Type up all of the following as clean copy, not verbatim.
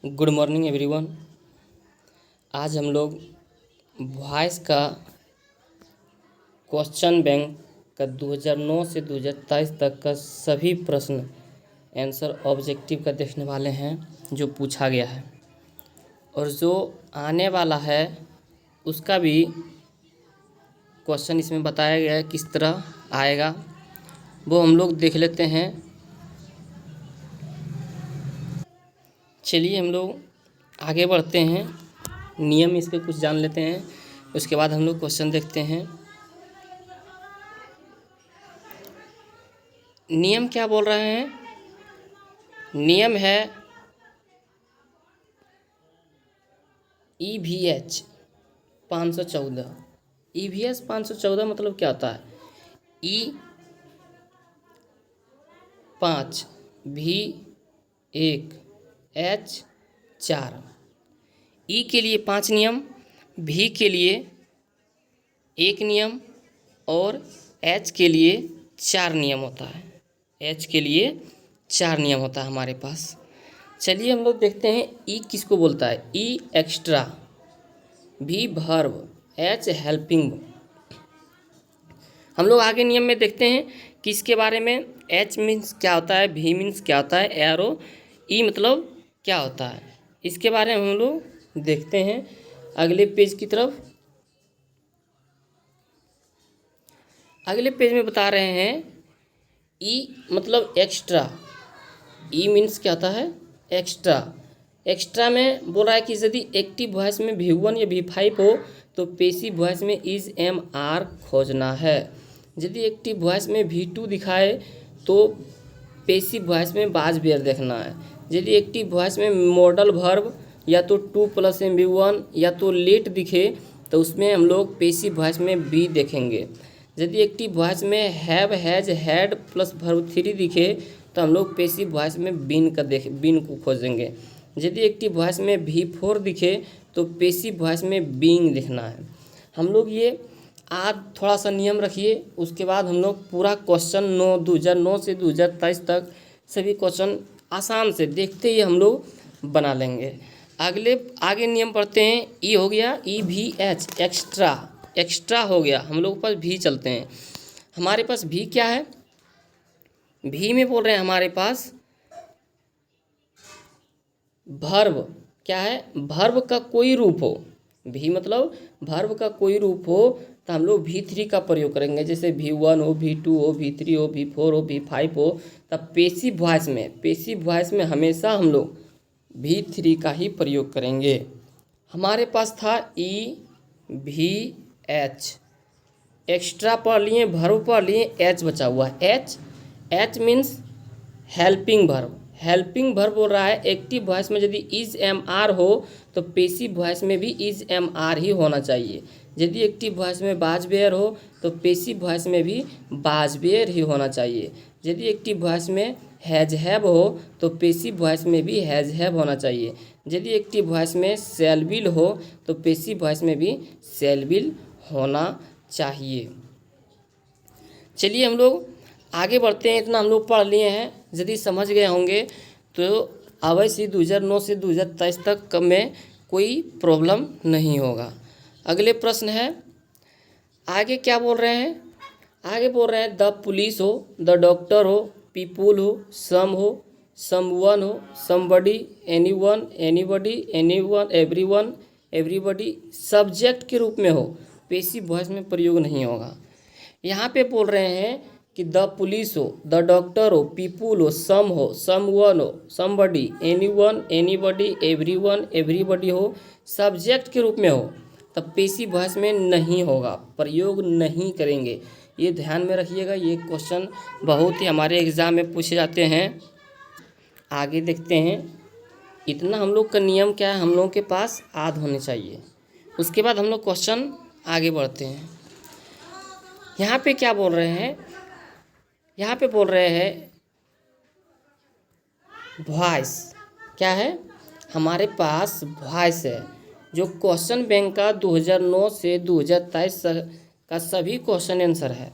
Good morning everyone. आज हम लोग वॉइस का क्वेश्चन बैंक का 2009 से 2023 तक का सभी प्रश्न आंसर ऑब्जेक्टिव का देखने वाले हैं जो पूछा गया है, और जो आने वाला है उसका भी क्वेश्चन इसमें बताया गया है किस तरह आएगा, वो हम लोग देख लेते हैं। चलिए हम लोग आगे बढ़ते हैं, नियम इस पे कुछ जान लेते हैं, उसके बाद हम लोग क्वेश्चन देखते हैं। नियम क्या बोल रहे हैं? नियम है EVH 514। EVH 514 मतलब क्या होता है? E 5 V 1 H 4। E के लिए 5 नियम, V के लिए 1 नियम और H के लिए 4 नियम होता है। H के लिए 4 नियम होता है हमारे पास। चलिए हम लोग देखते हैं E किसको बोलता है। E extra, V verb, H helping. हम लोग आगे नियम में देखते हैं कि इसके बारे में H मीन्स क्या होता है, V मीन्स क्या होता है, एरो E मतलब क्या होता है, इसके बारे में हम लोग देखते हैं अगले पेज की तरफ। अगले पेज में बता रहे हैं E मतलब एक्स्ट्रा। E मीन्स क्या होता है? एक्स्ट्रा। एक्स्ट्रा में बोल रहा है कि यदि एक्टिव वॉइस में V1 या V5 हो तो पैसिव वॉइस में इज एम आर खोजना है। यदि एक्टिव वॉइस में V2 दिखाए तो पैसिव वॉइस में बाज बेयर देखना है। यदि एक्टिव वॉइस में मॉडल वर्ब या तो 2 + MV1 या तो लेट दिखे तो उसमें हम लोग पैसिव वॉइस में बी देखेंगे। यदि एक्टिव वॉइस में have, has, had plus verb 3 दिखे तो हम लोग पैसिव वॉइस में बीन को खोजेंगे। यदि एक्टिव वॉइस में V4 दिखे तो पैसिव वॉइस में बीइंग लिखना है। हम लोग ये आज थोड़ा सा नियम रखिए, उसके बाद हम लोग पूरा क्वेश्चन 2009 से 2023 तक सभी क्वेश्चन आसान से देखते ही हम लोग बना लेंगे। आगे नियम पढ़ते हैं। ई हो गया, EVH एक्स्ट्रा, एक्स्ट्रा हो गया। हम लोग पास भी चलते हैं। हमारे पास भी क्या है? भी में बोल रहे हैं हमारे पास वर्ब क्या है? वर्ब का कोई रूप हो। भी मतलब वर्ब का कोई रूप हो तो हम लोग V3 का प्रयोग करेंगे। जैसे V1 हो, V2 हो, V3 हो, V4 हो, V5 हो, तब पैसिव वॉइस में हमेशा हम लोग V3 का ही प्रयोग करेंगे। हमारे पास था EVH एक्स्ट्रा पढ़ लिए, वर्ब पढ़ लिए, H बचा हुआ है। H means helping verb. Helping verb बोल रहा है एक्टिव वॉइस में यदि इज एम आर हो तो पैसिव वॉइस में भी इज एम आर ही होना चाहिए। यदि एक्टिव वॉइस में बाज बेयर हो तो पैसिव वॉइस में भी बाज बेयर ही होना चाहिए। यदि एक्टिव वॉइस में हैज हैव हो तो पैसिव वॉइस में भी हैज हैव होना चाहिए। यदि एक्टिव वॉइस में शैल विल हो तो पैसिव वॉइस में भी शैल विल होना चाहिए। चलिए हम लोग आगे बढ़ते हैं। इतना हम लोग पढ़ लिए हैं, यदि समझ गए होंगे तो अवश्य ही 2009 से 2023 तक में कोई प्रॉब्लम नहीं होगा। अगले प्रश्न है, आगे क्या बोल रहे हैं? आगे बोल रहे हैं द पुलिस हो, द डॉक्टर हो, पीपुल हो, सम हो, समवन हो, somebody, anyone, anybody, anyone, everyone, everybody subject के रूप में हो, पैसिव वॉइस में प्रयोग नहीं होगा। यहाँ पे बोल रहे हैं कि द पुलिस हो, द डॉक्टर हो, पीपुल हो, सम हो, समवन हो, somebody, anyone, anybody, everyone, everybody हो, सब्जेक्ट के रूप में हो, तब पैसिव वॉइस में नहीं होगा, प्रयोग नहीं करेंगे। ये ध्यान में रखिएगा, ये क्वेश्चन बहुत ही हमारे एग्ज़ाम में पूछे जाते हैं। आगे देखते हैं। इतना हम लोग का नियम क्या है, हम लोगों के पास याद होने चाहिए। उसके बाद हम लोग क्वेश्चन आगे बढ़ते हैं। यहाँ पे क्या बोल रहे हैं? यहाँ पे बोल रहे हैं वॉइस क्या है? हमारे पास वॉइस है जो क्वेश्चन बैंक का 2009 से 2023 का सभी क्वेश्चन आंसर है।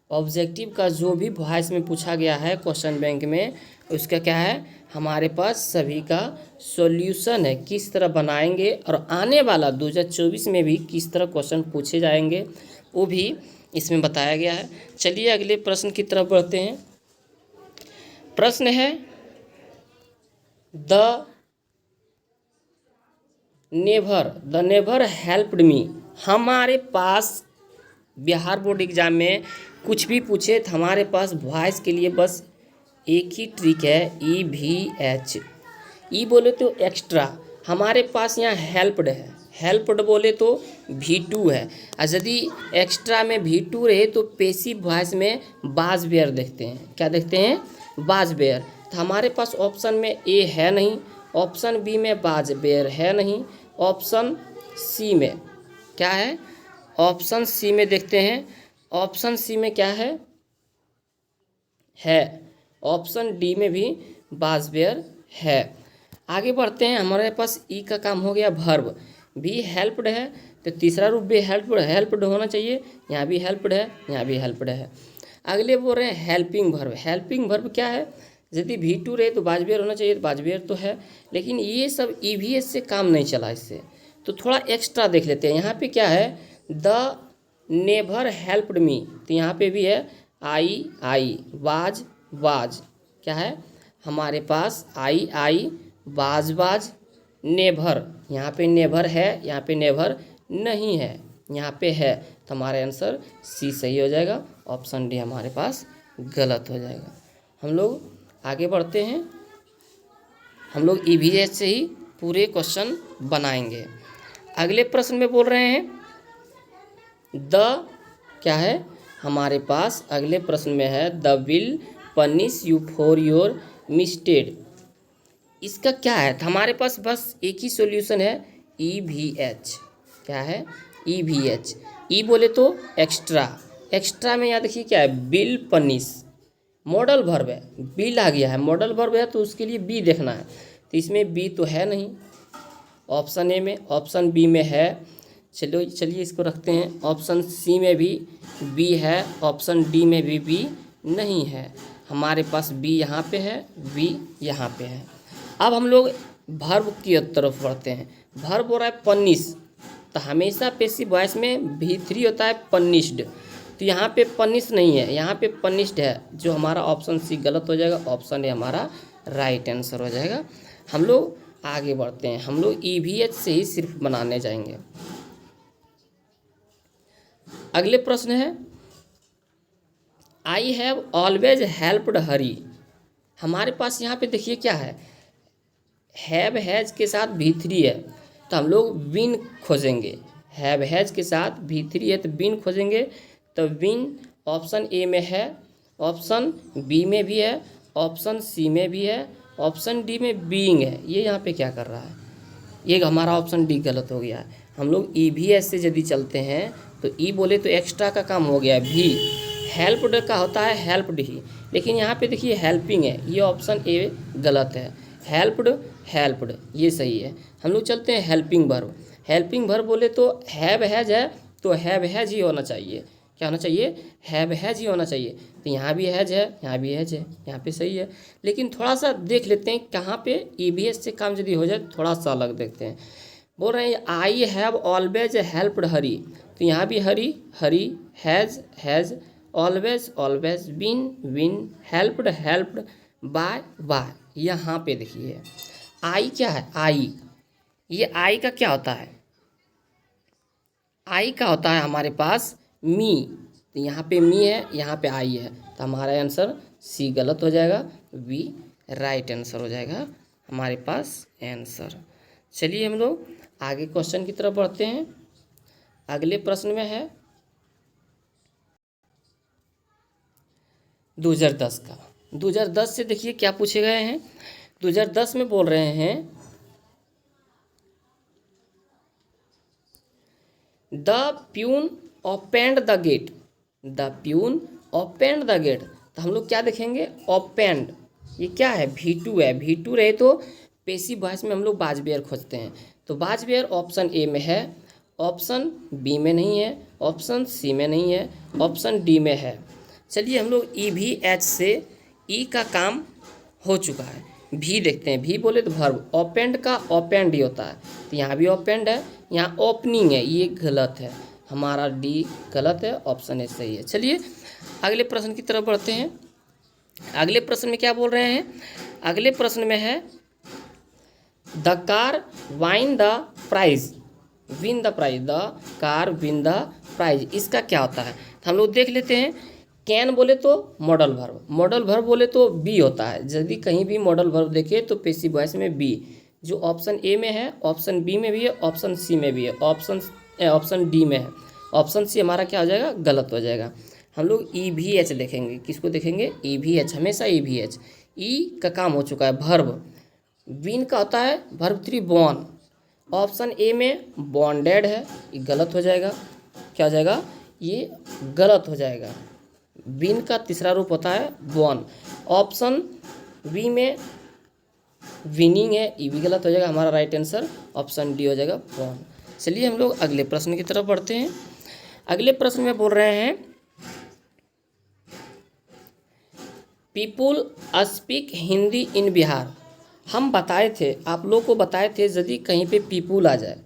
ऑब्जेक्टिव का जो भी वॉइस में पूछा गया है क्वेश्चन बैंक में उसका क्या है, हमारे पास सभी का सॉल्यूशन है, किस तरह बनाएंगे और आने वाला 2024 में भी किस तरह क्वेश्चन पूछे जाएंगे वो भी इसमें बताया गया है। चलिए अगले प्रश्न की तरफ बढ़ते हैं। प्रश्न है द नेवर हेल्प्ड मी। हमारे पास बिहार बोर्ड एग्जाम में कुछ भी पूछे तो हमारे पास वॉइस के लिए बस एक ही ट्रिक है, EVH। ई बोले तो एक्स्ट्रा, हमारे पास यहाँ हेल्प्ड है, हेल्प्ड बोले तो V2 है, और यदि एक्स्ट्रा में V2 रहे तो पेसिव वॉइस में बाज बेयर देखते हैं। क्या देखते हैं? बाज बेयर। तो हमारे पास ऑप्शन में ए है नहीं, ऑप्शन बी में बाज बेयर है नहीं, ऑप्शन सी में क्या है, ऑप्शन सी में देखते हैं, ऑप्शन सी में क्या है ऑप्शन डी में भी बाज बेयर है। आगे बढ़ते हैं, हमारे पास ई का काम हो गया वर्ब, भी हेल्प्ड है तो तीसरा रूप भी हेल्प्ड होना चाहिए, यहाँ भी हेल्प्ड है, यहाँ भी हेल्प्ड है। अगले बोल रहे हैं हेल्पिंग वर्ब। हेल्पिंग वर्ब क्या है, यदि V2 रहे तो बाज बेयर होना चाहिए, तो बाज बेयर तो है, लेकिन ये सब EVS से काम नहीं चला इससे, तो थोड़ा एक्स्ट्रा देख लेते हैं। यहाँ पे क्या है, द नेवर हेल्प्ड मी, तो यहाँ पे भी है आई, बाज क्या है हमारे पास आई, बाज, नेभर, यहाँ पे नेभर है, यहाँ पे नेभर नहीं है, यहाँ पे है, तो हमारा आंसर सी सही हो जाएगा, ऑप्शन डी हमारे पास गलत हो जाएगा। हम लोग आगे बढ़ते हैं, हम लोग EVS से ही पूरे क्वेश्चन बनाएंगे। अगले प्रश्न में बोल रहे हैं द क्या है हमारे पास, अगले प्रश्न में है the will punish you for your mistake. इसका क्या है, तो हमारे पास बस एक ही सॉल्यूशन है, EVH। क्या है, EVH। ई बोले तो एक्स्ट्रा में यहाँ देखिए क्या है, बिल पनिश, मॉडल वर्ब है, बिल आ गया है, मॉडल वर्ब है तो उसके लिए बी देखना है, तो इसमें बी तो है नहीं ऑप्शन ए में, ऑप्शन बी में है, चलिए इसको रखते हैं, ऑप्शन सी में भी बी है, ऑप्शन डी में भी बी नहीं है, हमारे पास बी यहाँ पे है, बी यहाँ पे है। अब हम लोग वर्ब की तरफ बढ़ते हैं। वर्ब हो रहा है पनिश, तो हमेशा पेसिव वॉइस में V3 होता है पनिश्ड, तो यहाँ पे पनिश नहीं है, यहाँ पे पनिश्ड है, जो हमारा ऑप्शन सी गलत हो जाएगा, ऑप्शन ए हमारा राइट आंसर हो जाएगा। हम लोग आगे बढ़ते हैं, हम लोग EVH से ही सिर्फ बनाने जाएंगे। अगले प्रश्न है आई हैव ऑलवेज हेल्प्ड हरी। हमारे पास यहाँ पे देखिए क्या है, हैव हैज के साथ V3 है, तो हम लोग विन खोजेंगे, हैव हैज के साथ V3 है तो विन खोजेंगे, तो विन ऑप्शन ए में है, ऑप्शन बी में भी है, ऑप्शन सी में भी है, ऑप्शन डी में बीइंग है। ये यहाँ पे क्या कर रहा है, ये हमारा ऑप्शन डी गलत हो गया है। हम लोग EVS से यदि चलते हैं तो ई बोले तो एक्स्ट्रा का काम हो गया है, भी हेल्प्ड का होता है हेल्प्ड ही, लेकिन यहाँ पे देखिए हेल्पिंग है, ये ऑप्शन ए गलत है, हेल्प्ड ये सही है। हम लोग चलते हैं हेल्पिंग वर्ब। हेल्पिंग वर्ब बोले तो हैव हैज है, तो हैव हैज ही होना चाहिए, क्या होना चाहिए, हैव हैज ही होना चाहिए, तो यहाँ भी हैज है, यहाँ भी हैज है, यहाँ पे सही है। लेकिन थोड़ा सा देख लेते हैं कहाँ पे EVS से काम यदि हो जाए, थोड़ा सा अलग देखते हैं। बोल रहे हैं I have always helped Hari, तो यहाँ भी Hari, has, always, been, helped, by. यहाँ पे देखिए आई क्या है, आई, ये आई का क्या होता है, आई का होता है हमारे पास मी, तो यहाँ पे मी है, यहाँ पे आई है, तो हमारा आंसर सी गलत हो जाएगा, बी राइट आंसर हो जाएगा हमारे पास आंसर। चलिए हम लोग आगे क्वेश्चन की तरफ बढ़ते हैं। अगले प्रश्न में है 2010 का। 2010 से देखिए क्या पूछे गए हैं। 2010 में बोल रहे हैं the peon opened the gate, the peon opened the gate, तो हम लोग क्या देखेंगे, ओपेंड, ये क्या है, V2 है, V2 रहे तो पेसिव वॉइस में हम लोग बाज बेयर खोजते हैं, तो बाज बेयर ऑप्शन ए में है, ऑप्शन बी में नहीं है, ऑप्शन सी में नहीं है, ऑप्शन डी में है। चलिए हम लोग EVH से ई का काम हो चुका है। भी देखते हैं, भी बोले तो वर्ब, ओपेंड का ओपेंड ही होता है, तो यहाँ भी ओपेंड है, यहाँ ओपनिंग है, ये गलत है, हमारा डी गलत है, ऑप्शन ए सही है। चलिए अगले प्रश्न की तरफ बढ़ते हैं। अगले प्रश्न में क्या बोल रहे हैं, अगले प्रश्न में है the car won the prize, win the prize, the car win the prize, इसका क्या होता है, तो हम लोग देख लेते हैं। कैन बोले तो मॉडल वर्ब, मॉडल वर्ब बोले तो बी होता है, यदि कहीं भी मॉडल वर्ब देखे तो पैसिव वॉइस में बी, जो ऑप्शन ए में है, ऑप्शन बी में भी है, ऑप्शन सी में भी है, ऑप्शन डी में है, ऑप्शन सी हमारा क्या हो जाएगा, गलत हो जाएगा। हम लोग ई भी एच देखेंगे, किसको देखेंगे, ई भी एच, हमेशा ई भी एच। ई का काम हो चुका है वर्ब, विन का होता है वर्ब 3 बॉर्न, ऑप्शन ए में बॉन्डेड है, ये गलत हो जाएगा, क्या हो जाएगा, ये गलत हो जाएगा। विन का तीसरा रूप होता है बॉर्न, ऑप्शन बी में विनिंग है, ये भी गलत हो जाएगा, हमारा राइट आंसर ऑप्शन डी हो जाएगा बॉर्न। चलिए हम लोग अगले प्रश्न की तरफ बढ़ते हैं। अगले प्रश्न में बोल रहे हैं पीपुल स्पीक हिंदी इन बिहार। हम बताए थे, आप लोग को बताए थे, यदि कहीं पे पीपुल आ जाए,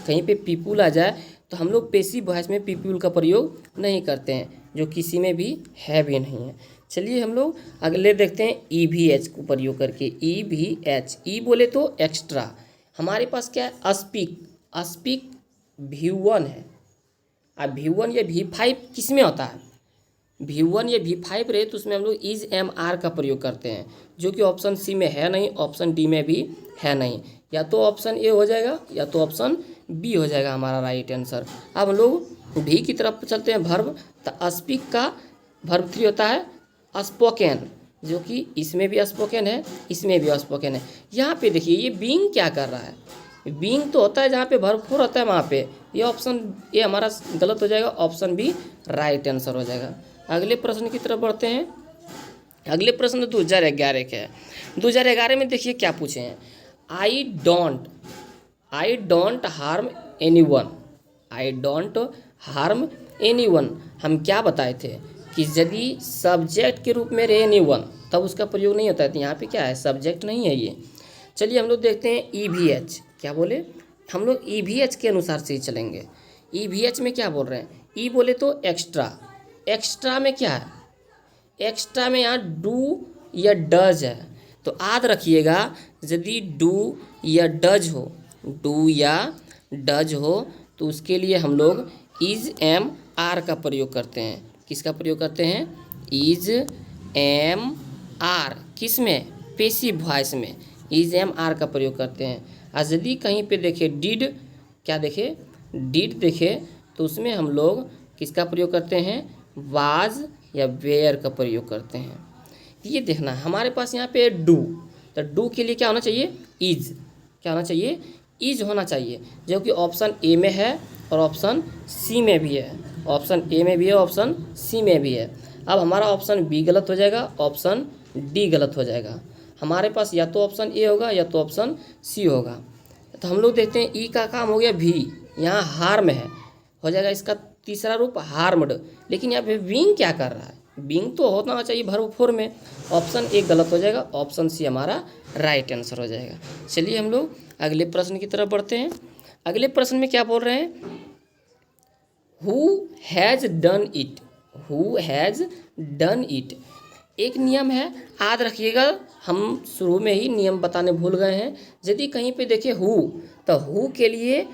कहीं पे पीपुल आ जाए तो हम लोग पैसिव वॉइस में पीपुल का प्रयोग नहीं करते हैं, जो किसी में भी है भी नहीं है। चलिए हम लोग अगले देखते हैं ई भी एच को प्रयोग करके, ई भी एच, ई बोले तो एक्स्ट्रा, हमारे पास क्या है, स्पीक, स्पीक V1 है, अब V1 या V5 किस में होता है, V1 या V5 रहे तो उसमें हम लोग इज एम आर का प्रयोग करते हैं, जो कि ऑप्शन सी में है नहीं, ऑप्शन डी में भी है नहीं, या तो ऑप्शन ए हो जाएगा या तो ऑप्शन बी हो जाएगा हमारा राइट आंसर। अब हम लोग भी की तरफ चलते हैं, वर्ब, तो स्पीक का वर्ब 3 होता है स्पोकन, जो कि इसमें भी स्पोकन है, इसमें भी स्पोकन है। यहाँ पे देखिए ये बीइंग क्या कर रहा है, बीइंग तो होता है जहाँ पे वर्ब 4 होता है वहाँ पे, ये ऑप्शन ए हमारा गलत हो जाएगा, ऑप्शन बी राइट आंसर हो जाएगा। अगले प्रश्न की तरफ बढ़ते हैं। अगले प्रश्न 2011 के है। 2011 में देखिए क्या पूछे हैं, I don't harm anyone, I don't harm anyone, हम क्या बताए थे कि यदि सब्जेक्ट के रूप में रहे एनीवन तब उसका प्रयोग नहीं होता है, तो यहाँ पे क्या है, सब्जेक्ट नहीं है ये। चलिए हम लोग देखते हैं ई भी एच, क्या बोले, हम लोग ई भी एच के अनुसार से ही चलेंगे। ई भी एच में क्या बोल रहे हैं, ई बोले तो एक्स्ट्रा, एक्स्ट्रा में क्या है, एक्स्ट्रा में यहाँ डू या डज है, तो याद रखिएगा यदि डू या डज हो, डू या डज हो तो उसके लिए हम लोग इज एम आर का प्रयोग करते हैं। किसका प्रयोग करते हैं, इज एम आर, किस में, पैसिव वॉइस में इज एम आर का प्रयोग करते हैं। और यदि कहीं पे देखे डिड, क्या देखे, डिड देखे तो उसमें हम लोग किसका प्रयोग करते हैं, वाज या वेयर का प्रयोग करते हैं। ये देखना हमारे पास यहाँ पे डू, तो डू के लिए क्या होना चाहिए, इज, क्या होना चाहिए, इज होना चाहिए, जो कि ऑप्शन ए में है और ऑप्शन सी में भी है, ऑप्शन ए में भी है, ऑप्शन सी में भी है। अब हमारा ऑप्शन बी गलत हो जाएगा, ऑप्शन डी गलत हो जाएगा, हमारे पास या तो ऑप्शन ए होगा या तो ऑप्शन सी होगा। तो हम लोग देखते हैं ई का काम हो गया भी, यहाँ हार्म है, हो जाएगा इसका तीसरा रूप हार्मड, लेकिन यहाँ पे बीइंग क्या कर रहा है, बीइंग तो होना चाहिए वर्ब 4 में, ऑप्शन ए गलत हो जाएगा, ऑप्शन सी हमारा राइट आंसर हो जाएगा। चलिए हम लोग अगले प्रश्न की तरफ बढ़ते हैं। अगले प्रश्न में क्या बोल रहे हैं, who has done it, who has done it, एक नियम है, याद रखिएगा, हम शुरू में ही नियम बताने भूल गए हैं। यदि कहीं पे देखिए हु, तो हु के लिए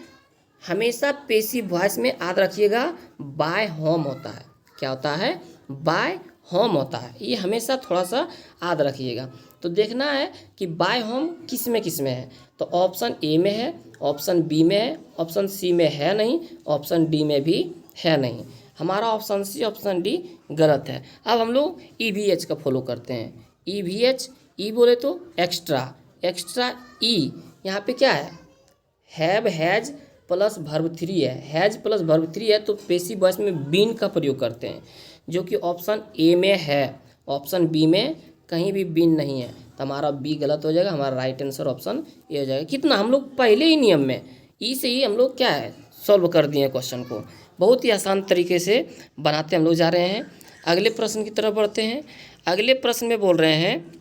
हमेशा पैसिव वॉइस में याद रखिएगा बाय होम होता है, क्या होता है, बाय होम होता है, ये हमेशा थोड़ा सा याद रखिएगा। तो देखना है कि बाय होम किस में है, तो ऑप्शन ए में है, ऑप्शन बी में है, ऑप्शन सी में है नहीं, ऑप्शन डी में भी है नहीं, हमारा ऑप्शन सी ऑप्शन डी गलत है। अब हम लोग ई वी एच का फॉलो करते हैं, ई वी एच, ई बोले तो एक्स्ट्रा, एक्स्ट्रा ई, यहाँ पे क्या है, हैव हैज़ प्लस वर्ब 3 है, हैज़ प्लस वर्ब 3 है, तो पैसिव वॉइस में बीन का प्रयोग करते हैं, जो कि ऑप्शन ए में है, ऑप्शन बी में कहीं भी बीन नहीं है, तो हमारा बी गलत हो जाएगा, हमारा राइट आंसर ऑप्शन ए हो जाएगा। कितना हम लोग पहले ही नियम में ई से ही हम लोग क्या है सॉल्व कर दिए क्वेश्चन को, बहुत ही आसान तरीके से बनाते हम लोग जा रहे हैं। अगले प्रश्न की तरफ बढ़ते हैं। अगले प्रश्न में बोल रहे हैं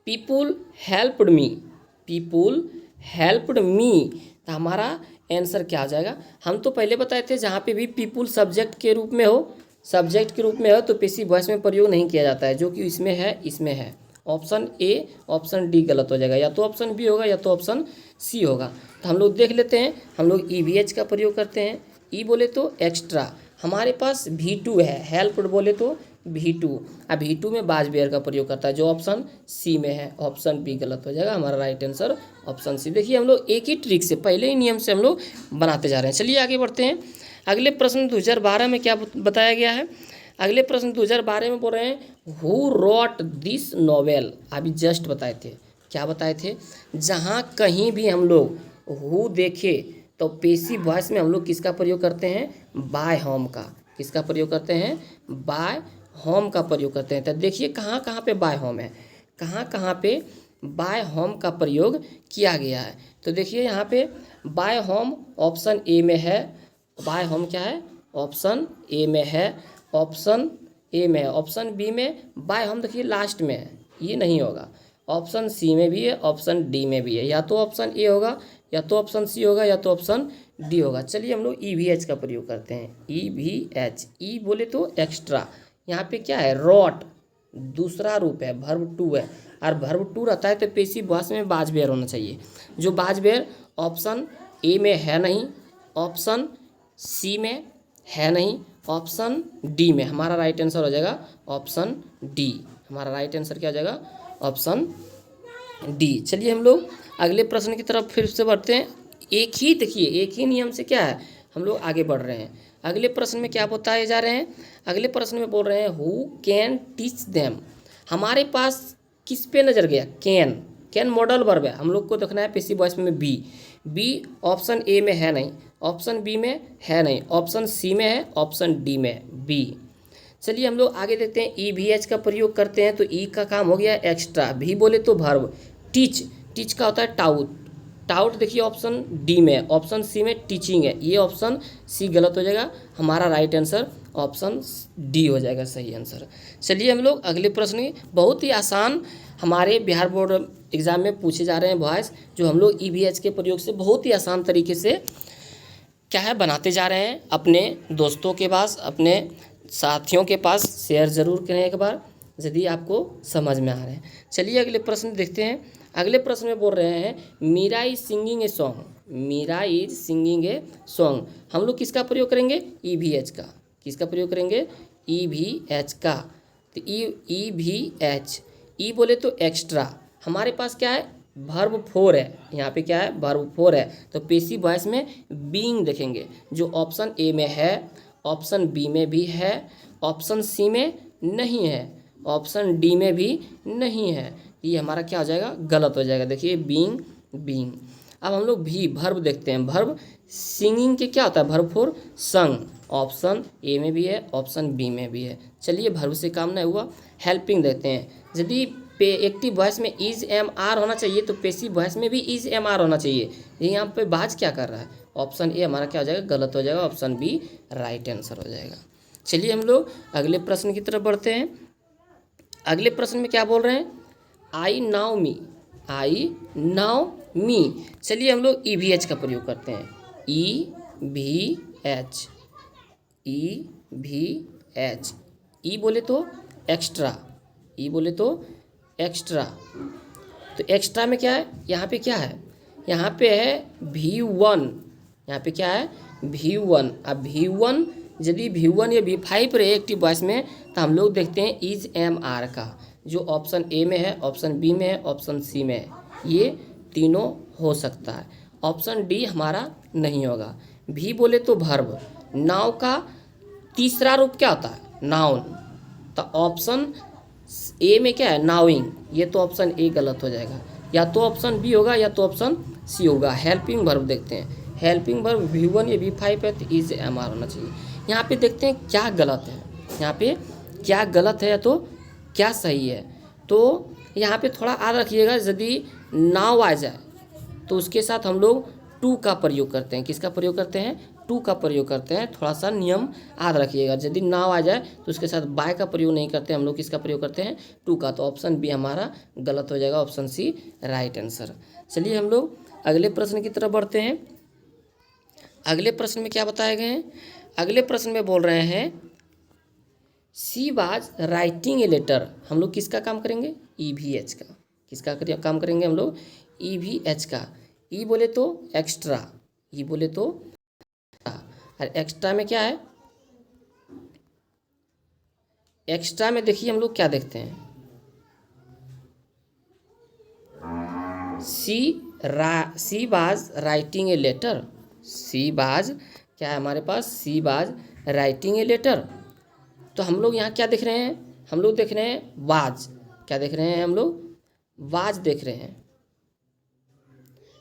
people helped me, people helped me, तो हमारा आंसर क्या हो जाएगा? हम तो पहले बताए थे जहाँ पे भी पीपुल सब्जेक्ट के रूप में हो, सब्जेक्ट के रूप में हो तो पेसिव वॉइस में प्रयोग नहीं किया जाता है, जो कि इसमें है, इसमें है। ऑप्शन ए, ऑप्शन डी गलत हो जाएगा, या तो ऑप्शन बी होगा या तो ऑप्शन सी होगा। तो हम लोग देख लेते हैं, हम लोग EVH का प्रयोग करते हैं। ई बोले तो एक्स्ट्रा, हमारे पास V2 है, हेल्प्ड बोले तो V2, अब V2 में बाज बेयर का प्रयोग करता है, जो ऑप्शन सी में है। ऑप्शन बी गलत हो जाएगा, हमारा राइट आंसर ऑप्शन सी। देखिए हम लोग एक ही ट्रिक से, पहले ही नियम से हम लोग बनाते जा रहे हैं। चलिए आगे बढ़ते हैं। अगले प्रश्न 2012 में क्या बताया गया है? अगले प्रश्न 2012 में बोल रहे हैं हु रॉट दिस नॉवेल, अभी जस्ट बताए थे, क्या बताए थे? जहाँ कहीं भी हम लोग हु देखे तो पेसिव वॉइस में हम लोग किसका प्रयोग करते हैं? बाय होम का। किसका प्रयोग करते हैं? बाय होम का प्रयोग करते हैं। तो देखिए कहाँ कहाँ पे बाय होम है, कहाँ कहाँ पे बाय होम का प्रयोग किया गया है। तो देखिए यहाँ पे बाय होम ऑप्शन ए में है, बाय होम क्या है? ऑप्शन ए में है, ऑप्शन ए में है। ऑप्शन बी में बाय होम देखिए लास्ट में है, ये नहीं होगा। ऑप्शन सी में भी है, ऑप्शन डी में भी है, या तो ऑप्शन ए होगा या तो ऑप्शन सी होगा या तो ऑप्शन डी होगा। चलिए हम लोग EVH का प्रयोग करते हैं। EVH, ई बोले तो एक्स्ट्रा, यहाँ पे क्या है? रॉट दूसरा रूप है, वर्ब टू है, और वर्ब टू रहता है तो पेसिव वॉइस में बाज बेयर होना चाहिए, जो बाज बेयर ऑप्शन ए में है नहीं, ऑप्शन सी में है नहीं, ऑप्शन डी में। हमारा राइट आंसर हो जाएगा ऑप्शन डी, हमारा राइट आंसर क्या हो जाएगा? Option D. चलिए हम लोग अगले प्रश्न की तरफ फिर से बढ़ते हैं। एक ही देखिए, एक ही नियम से क्या है, हम लोग आगे बढ़ रहे हैं। अगले प्रश्न में क्या बताए जा रहे हैं? अगले प्रश्न में बोल रहे हैं हु कैन टीच देम। हमारे पास किस पे नज़र गया? कैन, कैन मॉडल वर्ब है, हम लोग को देखना है पेसिव वॉइस में बी। बी ऑप्शन ए में है नहीं, ऑप्शन बी में है नहीं, ऑप्शन सी में है, ऑप्शन डी में बी। चलिए हम लोग आगे देखते हैं। EVH का प्रयोग करते हैं तो ई का काम हो गया एक्स्ट्रा, भी बोले तो वर्ब। टीच, टीच का होता है टाउट, टाउट देखिए ऑप्शन डी में, ऑप्शन सी में टीचिंग है, ये ऑप्शन सी गलत हो जाएगा, हमारा राइट आंसर ऑप्शन डी हो जाएगा सही आंसर। चलिए हम लोग अगले प्रश्न, बहुत ही आसान हमारे बिहार बोर्ड एग्जाम में पूछे जा रहे हैं वॉइस, जो हम लोग EVH के प्रयोग से बहुत ही आसान तरीके से क्या है बनाते जा रहे हैं। अपने दोस्तों के पास, अपने साथियों के पास शेयर ज़रूर करें एक बार, यदि आपको समझ में आ रहे हैं। चलिए अगले प्रश्न देखते हैं। अगले प्रश्न में बोल रहे हैं Meera is singing a song, Meera is singing a song. हम लोग किसका प्रयोग करेंगे? EVH का। किसका प्रयोग करेंगे? EVH का। तो EVH, ई बोले तो एक्स्ट्रा, हमारे पास क्या है? वर्ब 4 है, यहाँ पे क्या है? वर्ब 4 है, तो पेसिव वॉइस में बीइंग देखेंगे, जो ऑप्शन ए में है, ऑप्शन बी में भी है, ऑप्शन सी में नहीं है, ऑप्शन डी में भी नहीं है, ये हमारा क्या हो जाएगा? गलत हो जाएगा। देखिए बीइंग, बीइंग। अब हम लोग भी वर्ब देखते हैं। वर्ब सिंगिंग के क्या होता है? वर्ब 4 संग, ऑप्शन ए में भी है, ऑप्शन बी में भी है। चलिए वर्ब से काम नहीं हुआ, हेल्पिंग देखते हैं। यदि एक्टिव वॉइस में इज एम आर होना चाहिए तो पेसिव वॉइस में भी इज एम आर होना चाहिए, ये यहाँ पे बाज क्या कर रहा है? ऑप्शन ए हमारा क्या हो जाएगा? गलत हो जाएगा, ऑप्शन बी राइट आंसर हो जाएगा। चलिए हम लोग अगले प्रश्न की तरफ बढ़ते हैं। अगले प्रश्न में क्या बोल रहे हैं? I now me, I now me. चलिए हम लोग EVH का प्रयोग करते हैं। EVH, EVH, ई बोले तो एक्स्ट्रा, ई बोले तो एक्स्ट्रा, तो एक्स्ट्रा में क्या है? यहाँ पे क्या है? यहाँ पे है V1, यहाँ पे क्या है? V1। अब V1 यदि V1 या V5 रहे एक्टिव वॉइस में तो हम लोग देखते हैं इज एम आर का, जो ऑप्शन ए में है, ऑप्शन बी में है, ऑप्शन सी में है, ये तीनों हो सकता है। ऑप्शन डी हमारा नहीं होगा। भी बोले तो वर्ब, नाउ का तीसरा रूप क्या होता है? नाउन, तो ऑप्शन ए में क्या है? नाउइंग, ये तो ऑप्शन ए गलत हो जाएगा, या तो ऑप्शन बी होगा या तो ऑप्शन सी होगा। हेल्पिंग वर्ब देखते हैं। हेल्पिंग वर्ब V1 या V5 है तो इज एम आर होना चाहिए। यहाँ पे देखते हैं क्या गलत है, यहाँ पे क्या गलत है या तो क्या सही है। तो यहाँ पे थोड़ा याद रखिएगा, यदि नाउ आ जाए तो उसके साथ हम लोग टू का प्रयोग करते हैं। किसका प्रयोग करते हैं? टू का प्रयोग करते हैं। थोड़ा सा नियम याद रखिएगा, यदि नाव आ जाए तो उसके साथ बाय का प्रयोग नहीं करते, हम लोग किसका प्रयोग करते हैं, टू का। तो ऑप्शन बी हमारा गलत हो जाएगा, ऑप्शन सी राइट आंसर। चलिए हम लोग अगले प्रश्न की तरफ बढ़ते हैं। अगले प्रश्न में क्या बताए गए हैं, अगले प्रश्न में बोल रहे हैं she was writing a letter. हम लोग किसका काम करेंगे, EVH का। किसका काम करेंगे हम लोग, EVH का। ई बोले तो एक्स्ट्रा, ई बोले तो, और एक्स्ट्रा में क्या है, एक्स्ट्रा में देखिए हम लोग क्या देखते हैं, सी बाज राइटिंग ए लेटर। सी बाज क्या है हमारे पास, सी बाज राइटिंग ए लेटर। तो हम लोग यहाँ क्या देख रहे हैं, हम लोग देख रहे हैं वाज। क्या देख रहे हैं हम लोग, वाज देख रहे हैं।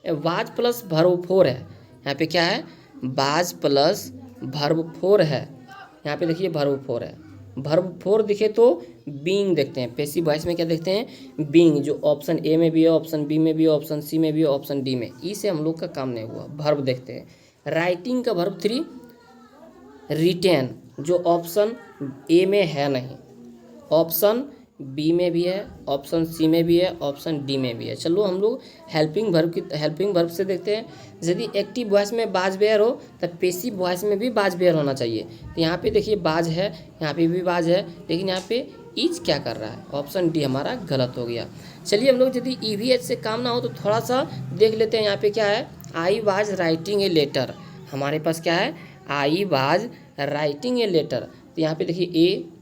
वाज प्लस वर्ब फोर है, यहाँ पे क्या है, बाज प्लस वर्ब फोर है। यहाँ पे देखिए वर्ब फोर है, वर्ब फोर दिखे तो बीइंग देखते हैं। पैसिव वॉइस में क्या देखते हैं, बीइंग, जो ऑप्शन ए में भी है, ऑप्शन बी में भी है, ऑप्शन सी में भी है, ऑप्शन डी में। ई से हम लोग का काम नहीं हुआ, वर्ब देखते हैं। राइटिंग का वर्ब थ्री रिटेन, जो ऑप्शन ए में है नहीं, ऑप्शन बी में भी है, ऑप्शन सी में भी है, ऑप्शन डी में भी है। चलो हम लोग हेल्पिंग वर्ब से देखते हैं। यदि एक्टिव वॉइस में बाज बेयर हो तब पैसिव वॉइस में भी बाज बेयर होना चाहिए। तो यहाँ पे देखिए बाज है, यहाँ पे भी बाज है, लेकिन यहाँ पे इज क्या कर रहा है, ऑप्शन डी हमारा गलत हो गया। चलिए हम लोग यदि EVH से काम ना हो तो थोड़ा सा देख लेते हैं। यहाँ पे क्या है, I was writing a letter. हमारे पास क्या है, I was writing a letter. तो यहाँ पे देखिए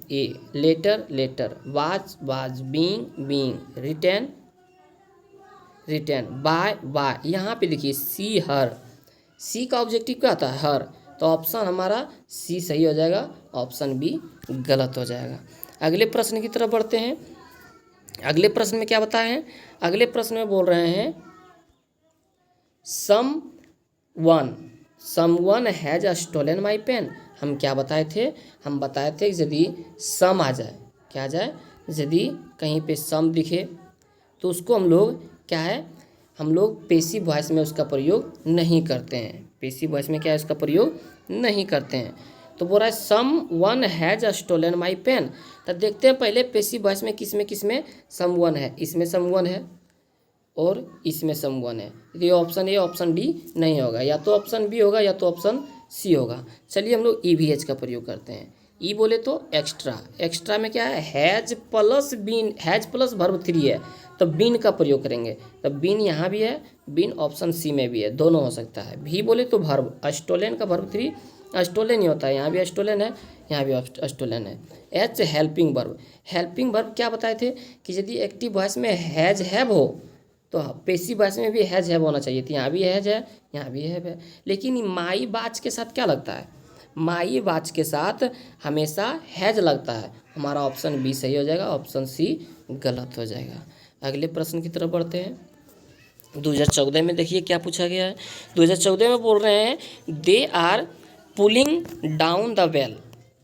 a letter, was, being, written, by. यहाँ पे देखिए सी हर, सी का ऑब्जेक्टिव क्या होता है, हर। तो ऑप्शन हमारा सी सही हो जाएगा, ऑप्शन बी गलत हो जाएगा। अगले प्रश्न की तरफ बढ़ते हैं। अगले प्रश्न में क्या बताए हैं, अगले प्रश्न में बोल रहे हैं someone has stolen my pen. हम क्या बताए थे, हम बताए थे यदि सम आ जाए, क्या आ जाए, यदि कहीं पे सम दिखे तो उसको हम लोग क्या है, हम लोग पैसिव वॉइस में उसका प्रयोग नहीं करते हैं। पैसिव वॉइस में क्या है, उसका प्रयोग नहीं करते हैं। तो बोल रहा है someone has stolen my pen. तो देखते हैं पहले पैसिव वॉइस में किस में समवन है, इसमें समवन है और इसमें समवन है। ये ऑप्शन ए ऑप्शन डी नहीं होगा, या तो ऑप्शन बी होगा या तो ऑप्शन सी होगा। चलिए हम लोग EVH का प्रयोग करते हैं। ई बोले तो एक्स्ट्रा, एक्स्ट्रा में क्या है, has plus been, has plus verb three है तो बीन का प्रयोग करेंगे। तो बीन यहाँ भी है, बीन ऑप्शन सी में भी है, दोनों हो सकता है। भी बोले तो वर्ब, स्टोलन का वर्ब थ्री स्टोलन ही होता है, यहाँ भी स्टोलन है, यहाँ भी स्टोलन है। H helping verb, helping verb क्या बताए थे कि यदि एक्टिव वॉइस में हैज हैव हो तो पैसिव वॉइस में भी हैज हैव होना चाहिए। तो यहाँ भी हैज है, यहाँ भी हैव है, लेकिन माई बाच के साथ क्या लगता है, माई बाच के साथ हमेशा हैज लगता है। हमारा ऑप्शन बी सही हो जाएगा, ऑप्शन सी गलत हो जाएगा। अगले प्रश्न की तरफ बढ़ते हैं। 2014 में देखिए क्या पूछा गया है। 2014 में बोल रहे हैं they are pulling down the well.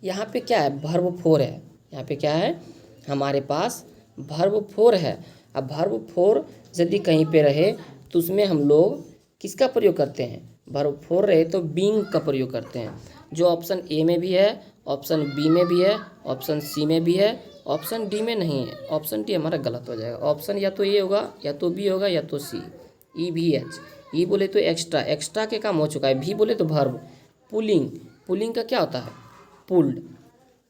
यहाँ पे क्या है, वर्ब फोर है। यहाँ पे क्या है, हमारे पास वर्ब फोर है। अब वर्ब फोर यदि कहीं पे रहे तो उसमें हम लोग किसका प्रयोग करते हैं, वर्ब फोर रहे तो बीइंग का प्रयोग करते हैं, जो ऑप्शन ए में भी है, ऑप्शन बी में भी है, ऑप्शन सी में भी है, ऑप्शन डी में नहीं है। ऑप्शन डी हमारा गलत हो जाएगा। ऑप्शन या तो ए होगा, या तो बी होगा, या तो सी। EVH, ई बोले तो एक्स्ट्रा, एक्स्ट्रा के काम हो चुका है। भी बोले तो वर्ब, पुलिंग, पुलिंग का क्या होता है, पुल्ड।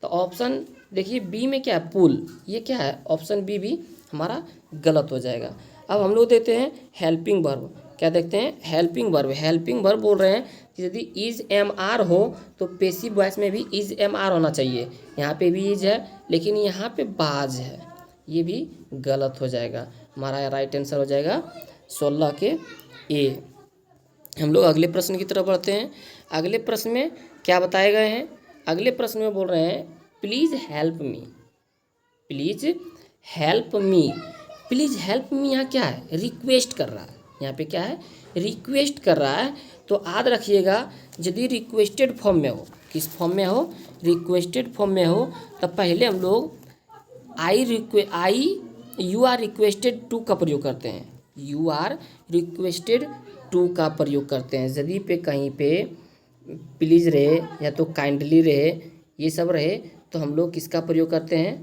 तो ऑप्शन देखिए बी में क्या है, पुल, ये क्या है, ऑप्शन बी भी हमारा गलत हो जाएगा। अब हम लोग देखते हैं हेल्पिंग वर्ब। क्या देखते हैं, हेल्पिंग वर्ब। हेल्पिंग वर्ब बोल रहे हैं कि यदि इज एम आर हो तो पैसिव वॉइस में भी इज एम आर होना चाहिए। यहाँ पे भी इज है, लेकिन यहाँ पे बाज है, ये भी गलत हो जाएगा। हमारा राइट आंसर हो जाएगा 16 के ए। हम लोग अगले प्रश्न की तरफ बढ़ते हैं। अगले प्रश्न में क्या बताए गए हैं, अगले प्रश्न में बोल रहे हैं please help me, please help me. Please help me यहाँ क्या है, रिक्वेस्ट कर रहा है। यहाँ पे क्या है, रिक्वेस्ट कर रहा है। तो याद रखिएगा यदि रिक्वेस्टेड फॉर्म में हो, किस फॉर्म में हो, रिक्वेस्टेड फॉर्म में हो, तो पहले हम लोग यू आर रिक्वेस्टेड टू का प्रयोग करते हैं। यू आर रिक्वेस्टेड टू का प्रयोग करते हैं। यदि पे कहीं पे प्लीज़ रहे या तो काइंडली रहे, ये सब रहे, तो हम लोग किसका प्रयोग करते हैं?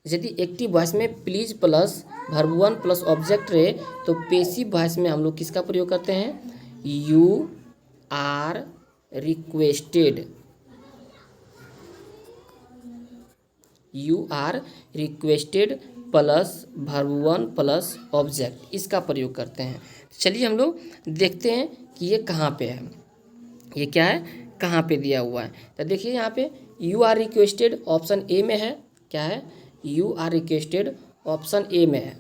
यदि एक्टिव वॉइस में please plus verb one plus object रहे तो पेसिव वॉइस में हम लोग किसका प्रयोग करते हैं? You are requested, you are requested plus verb one plus object, इसका प्रयोग करते हैं। चलिए हम लोग देखते हैं कि ये कहाँ पे है, ये क्या है, कहाँ पे दिया हुआ है। तो देखिए यहाँ पे you are requested option A में है, क्या है? You are requested option A में है,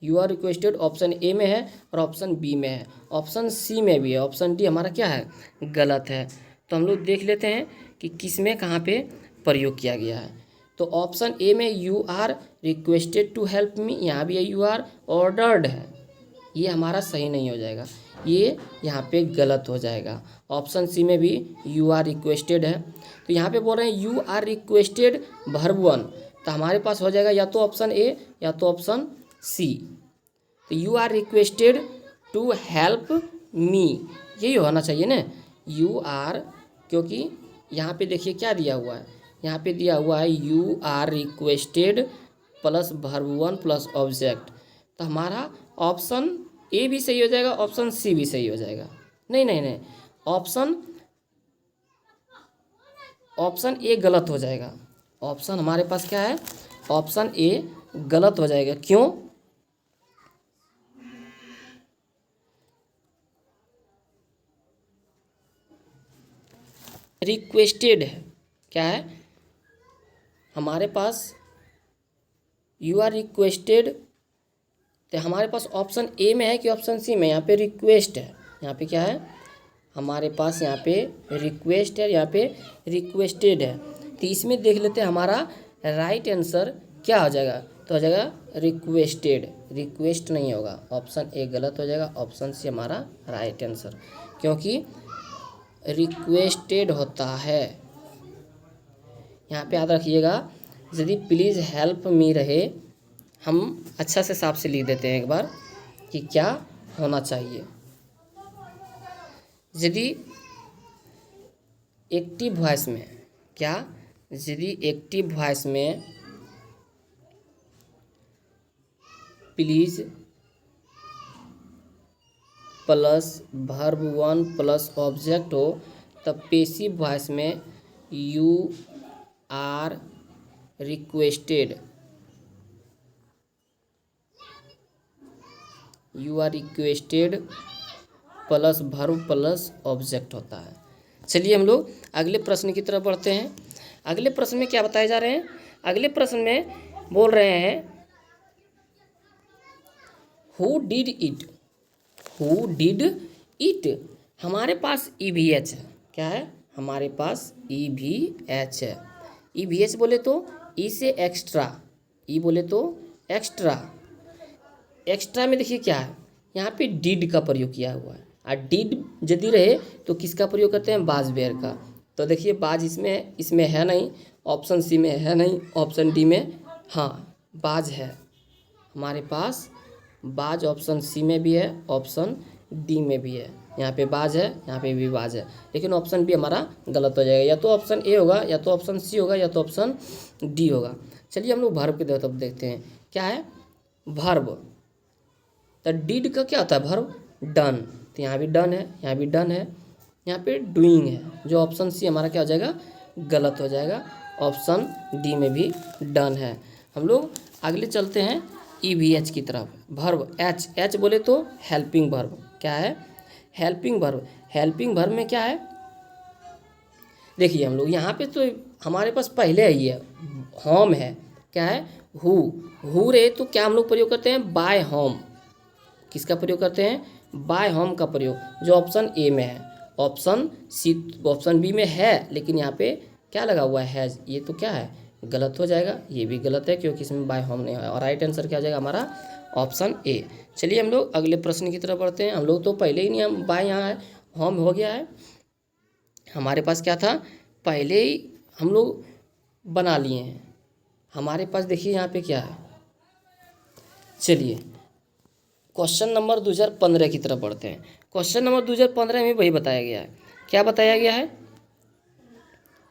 you are requested option A में है और ऑप्शन बी में है, ऑप्शन सी में भी है, ऑप्शन डी हमारा क्या है? गलत है। तो हम लोग देख लेते हैं कि किस में कहाँ पे प्रयोग किया गया है। तो ऑप्शन ए में you are requested to help me, यहाँ भी यू आर ऑर्डर्ड है, ये हमारा सही नहीं हो जाएगा, ये यहाँ पे गलत हो जाएगा। ऑप्शन सी में भी यू आर रिक्वेस्टेड है, तो यहाँ पे बोल रहे हैं you are requested verb one, तो हमारे पास हो जाएगा या तो ऑप्शन ए या तो ऑप्शन सी। तो you are requested to help me, यही होना चाहिए ना, यू आर, क्योंकि यहाँ पे देखिए क्या दिया हुआ है, यहाँ पे दिया हुआ है you are requested plus verb one plus object, तो हमारा ऑप्शन ए भी सही हो जाएगा, ऑप्शन सी भी सही हो जाएगा। नहीं नहीं नहीं, ऑप्शन ए गलत हो जाएगा, ऑप्शन हमारे पास क्या है? ऑप्शन ए गलत हो जाएगा। क्यों? रिक्वेस्टेड है, क्या है हमारे पास? यू आर रिक्वेस्टेड, तो हमारे पास ऑप्शन ए में है कि ऑप्शन सी में? यहाँ पे रिक्वेस्ट है, यहाँ पे क्या है हमारे पास? यहाँ पे रिक्वेस्ट है, यहाँ पे रिक्वेस्टेड है। तो इसमें देख लेते हैं हमारा राइट आंसर क्या हो जाएगा। तो हो जाएगा रिक्वेस्टेड, रिक्वेस्ट नहीं होगा, ऑप्शन ए गलत हो जाएगा, ऑप्शन सी हमारा राइट आंसर, क्योंकि रिक्वेस्टेड होता है। यहाँ पे याद रखिएगा, यदि प्लीज़ हेल्प मी रहे, हम अच्छा से साफ से लिख देते हैं एक बार कि क्या होना चाहिए। यदि एक्टिव वॉइस में क्या, यदि एक्टिव वॉइस में please plus verb one plus object हो, तब पेसिव वॉइस में you are requested, you are requested plus verb plus object होता है। चलिए हम लोग अगले प्रश्न की तरफ बढ़ते हैं। अगले प्रश्न में क्या बताए जा रहे हैं? अगले प्रश्न में बोल रहे हैं who did it, who did it, हमारे पास EVH है, क्या है हमारे पास? EVH है। EVH बोले तो ई से एक्स्ट्रा, ई बोले तो एक्स्ट्रा, एक्स्ट्रा में देखिए क्या है, यहाँ पे डिड का प्रयोग किया हुआ है, और डिड यदि रहे तो किसका प्रयोग करते हैं? बाज बेर का। तो देखिए बाज इसमें है नहीं, ऑप्शन सी में है नहीं, ऑप्शन डी में हाँ बाज है हमारे पास, बाज ऑप्शन सी में भी है, ऑप्शन डी में भी है, यहाँ पे बाज है, यहाँ पे भी बाज है, लेकिन ऑप्शन बी हमारा गलत हो जाएगा, या तो ऑप्शन ए होगा, या तो ऑप्शन सी होगा, या तो ऑप्शन डी होगा। चलिए हम लोग वर्ब की तरफ देखते हैं, क्या है वर्ब। तो डिड का क्या होता है? वर्ब डन, तो यहाँ भी डन है, यहाँ भी डन है, यहाँ पे डूइंग है, जो ऑप्शन सी हमारा क्या हो जाएगा? गलत हो जाएगा, ऑप्शन डी में भी डन है। हम लोग अगले चलते हैं EVH की तरफ। वर्ब एच, एच बोले तो हेल्पिंग वर्ब, क्या है? Helping verb. हेल्पिंग वर्ब में क्या है? देखिए हम लोग यहाँ पे तो हमारे पास पहले ही है होम है, क्या है? हु रहे तो क्या हम लोग प्रयोग करते हैं? बाय होम, किसका प्रयोग करते हैं? बाय होम का प्रयोग, जो ऑप्शन ए में है। ऑप्शन सी, ऑप्शन बी में है, लेकिन यहाँ पे क्या लगा हुआ है? हैज़, ये तो क्या है? गलत हो जाएगा, ये भी गलत है क्योंकि इसमें बाय होम नहीं है, और राइट आंसर क्या हो जाएगा हमारा? ऑप्शन ए। चलिए हम लोग अगले प्रश्न की तरफ बढ़ते हैं। हम लोग तो पहले ही नहीं, हम बाय यहाँ है, होम हो गया है, हमारे पास क्या था? पहले ही हम लोग बना लिए हैं। हमारे पास देखिए यहाँ पे क्या है, चलिए क्वेश्चन नंबर 2015 की तरफ बढ़ते हैं। क्वेश्चन नंबर 2015 में वही बताया गया है। क्या बताया गया है?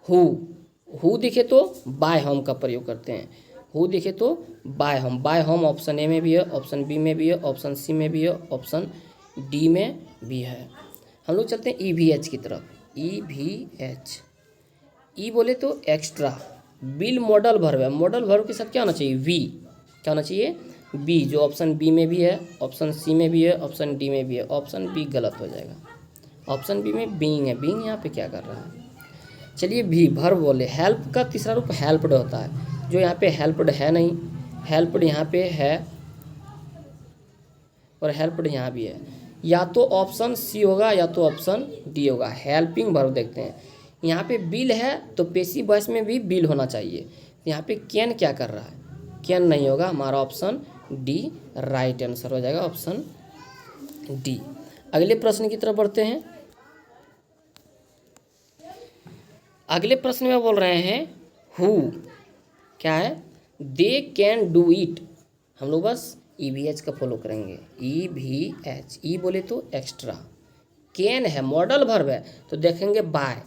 हु दिखे तो बाय होम का प्रयोग करते हैं। हु दिखे तो by whom. By whom option A में भी है, ऑप्शन बी में भी है, ऑप्शन सी में भी है, ऑप्शन डी में भी है। हम लोग चलते हैं EVH की तरफ। EVH, ई बोले तो एक्स्ट्रा। बिल मॉडल वर्ब है। मॉडल वर्ब के साथ क्या होना चाहिए? वी। क्या होना चाहिए? बी, जो ऑप्शन बी में भी है, ऑप्शन सी में भी है, ऑप्शन डी में भी है। ऑप्शन बी गलत हो जाएगा। ऑप्शन बी में बीइंग है। बीइंग यहाँ पे क्या कर रहा है? चलिए भी वर्ब बोले। हेल्प का तीसरा रूप हेल्प्ड होता है, जो यहाँ पे हेल्प्ड है नहीं। हेल्प्ड यहाँ पे है और हेल्प्ड यहाँ भी है। या तो ऑप्शन सी होगा या तो ऑप्शन डी होगा। हेल्पिंग वर्ब देखते हैं। यहाँ पे बिल है तो पेसिव वॉइस में भी बिल होना चाहिए। यहाँ पे कैन क्या कर रहा है? कैन नहीं होगा। हमारा ऑप्शन डी राइट आंसर हो जाएगा, ऑप्शन डी। अगले प्रश्न की तरफ बढ़ते हैं। अगले प्रश्न में बोल रहे हैं हु, क्या है? They can do it. हम लोग बस EVH का फॉलो करेंगे। EVH, ई बोले तो एक्स्ट्रा। कैन है, मॉडल वर्ब है तो देखेंगे बाय।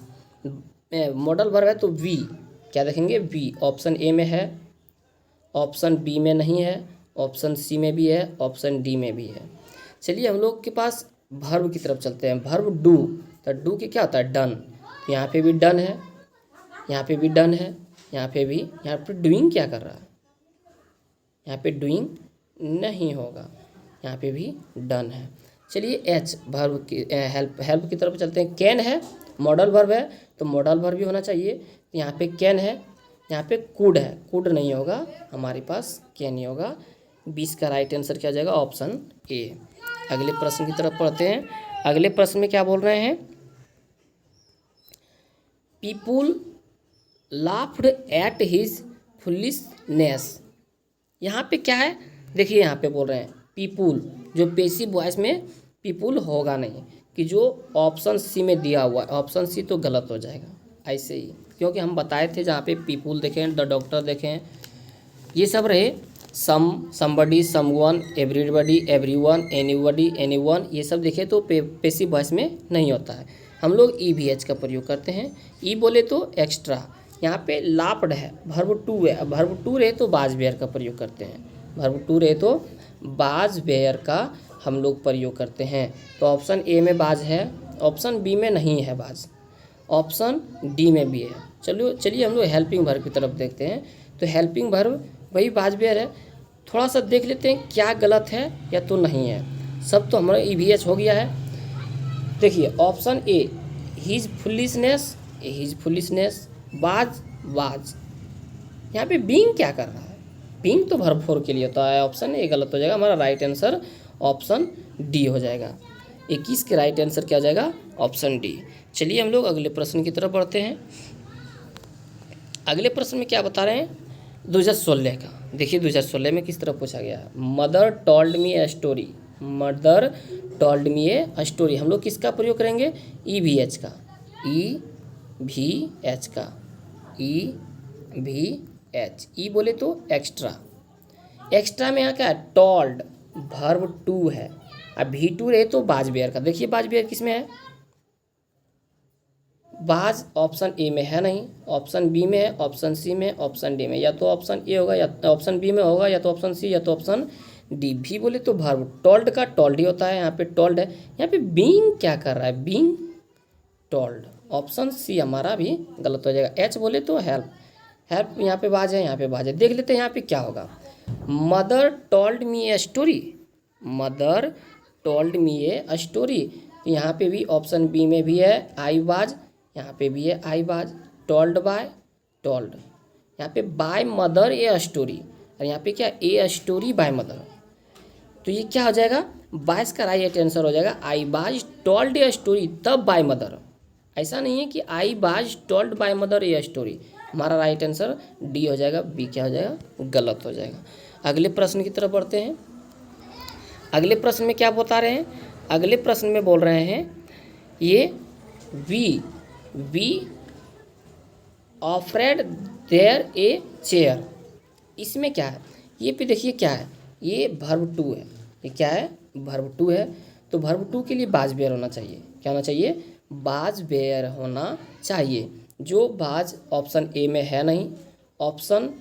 मॉडल वर्ब है तो वी, क्या देखेंगे? वी। ऑप्शन ए में है, ऑप्शन बी में नहीं है, ऑप्शन सी में भी है, ऑप्शन डी में भी है। चलिए हम लोग के पास वर्ब की तरफ चलते हैं। वर्ब डू, तो डू के क्या होता है? डन। यहाँ पे भी डन है, यहाँ पे भी डन है, यहाँ पे भी। यहाँ पे डूइंग क्या कर रहा है? यहाँ पे डूइंग नहीं होगा, यहाँ पे भी डन है। चलिए एच वर्ब की हेल्प की तरफ चलते हैं। कैन है, मॉडल वर्ब है तो मॉडल वर्ब भी होना चाहिए। यहाँ पे कैन है, यहाँ पे कुड है, कुड नहीं होगा, हमारे पास कैन ही होगा। 20 का राइट आंसर क्या हो जाएगा? Option A. अगले प्रश्न की तरफ पढ़ते हैं। अगले प्रश्न में क्या बोल रहे हैं? People laughed at his foolishness. यहाँ पे क्या है? देखिए यहाँ पे बोल रहे हैं पीपुल, जो पेसिव वॉइस में पीपुल होगा नहीं, कि जो ऑप्शन सी में दिया हुआ है। ऑप्शन सी तो गलत हो जाएगा ऐसे ही, क्योंकि हम बताए थे जहाँ पे पीपुल देखें, द डॉक्टर देखें, ये सब रहे some, somebody, someone, everybody, everyone, anybody, anyone, ये सब देखें तो पेसिव वॉइस में नहीं होता है। हम लोग EVH का प्रयोग करते हैं। ई बोले तो एक्स्ट्रा। यहाँ पे लाप्ड है, वर्ब टू है। अब वर्ब टू रहे तो बाज बेयर का प्रयोग करते हैं। वर्ब टू रहे तो बाज बेयर का हम लोग प्रयोग करते हैं। तो ऑप्शन ए में बाज है, ऑप्शन बी में नहीं है बाज, ऑप्शन डी में भी है। चलिए हम लोग हेल्पिंग वर्ब की तरफ देखते हैं। तो हेल्पिंग वर्ब वही बाज बेयर है। थोड़ा सा देख लेते हैं क्या गलत है या तो नहीं है। सब तो हमारा EVH हो गया है। देखिए option A his foolishness, his foolishness, बाज वाज। यहाँ पे बीइंग क्या कर रहा है? बीइंग तो वर्ब फोर के लिए होता है। ऑप्शन ए गलत हो जाएगा। हमारा राइट आंसर ऑप्शन डी हो जाएगा। 21 के राइट आंसर क्या हो जाएगा? Option D. चलिए हम लोग अगले प्रश्न की तरफ बढ़ते हैं। अगले प्रश्न में क्या बता रहे हैं? 2016 का। देखिए 2016 में किस तरह पूछा गया है? Mother told me a story. Mother told me a story. हम लोग किसका प्रयोग करेंगे? EVH का। EVH का। EVH। ई बोले तो एक्स्ट्रा। एक्स्ट्रा में यहाँ क्या है? टोल्ड, वर्ब टू है। अब V2 रहे तो बाज बेयर का। देखिए बाज बेयर किस में है? बाज ऑप्शन ए में है नहीं, ऑप्शन बी में है, ऑप्शन सी में, ऑप्शन डी में। या तो ऑप्शन ए होगा या ऑप्शन बी में होगा, या तो ऑप्शन सी या तो ऑप्शन डी। भी बोले तो वर्ब टोल्ड का टोल्ड ही होता है। यहाँ पे टोल्ड है। यहाँ पे बीइंग क्या कर रहा है? Being told. ऑप्शन सी हमारा भी गलत हो जाएगा। एच बोले तो हेल्प, हेल्प यहाँ पे बाज है, यहाँ पे बाज है। देख लेते हैं यहाँ पे क्या होगा। Mother told me a story. Mother told me a story. यहाँ पे भी ऑप्शन बी में भी है आई बाज, यहाँ पे भी है आई बाज। Told by, told. यहाँ पे बाय मदर ए स्टोरी, और यहाँ पे क्या? A story by mother. तो ये क्या हो जाएगा? 22 का राइट आंसर हो जाएगा आई बाज टोल्ड ए स्टोरी, तब बाय मदर। ऐसा नहीं है कि आई बाज told by mother a story. हमारा राइट आंसर डी हो जाएगा। बी क्या हो जाएगा? गलत हो जाएगा। अगले प्रश्न की तरफ बढ़ते हैं। अगले प्रश्न में क्या बता रहे हैं? अगले प्रश्न में बोल रहे हैं ये we afraid there a chair. इसमें क्या है? ये पे देखिए क्या है? ये वर्ब टू है। ये क्या है? वर्ब टू है, तो वर्ब टू के लिए बाज बेयर होना चाहिए। क्या होना चाहिए? बाज बेयर होना चाहिए, जो बाज ऑप्शन ए में है नहीं। ऑप्शन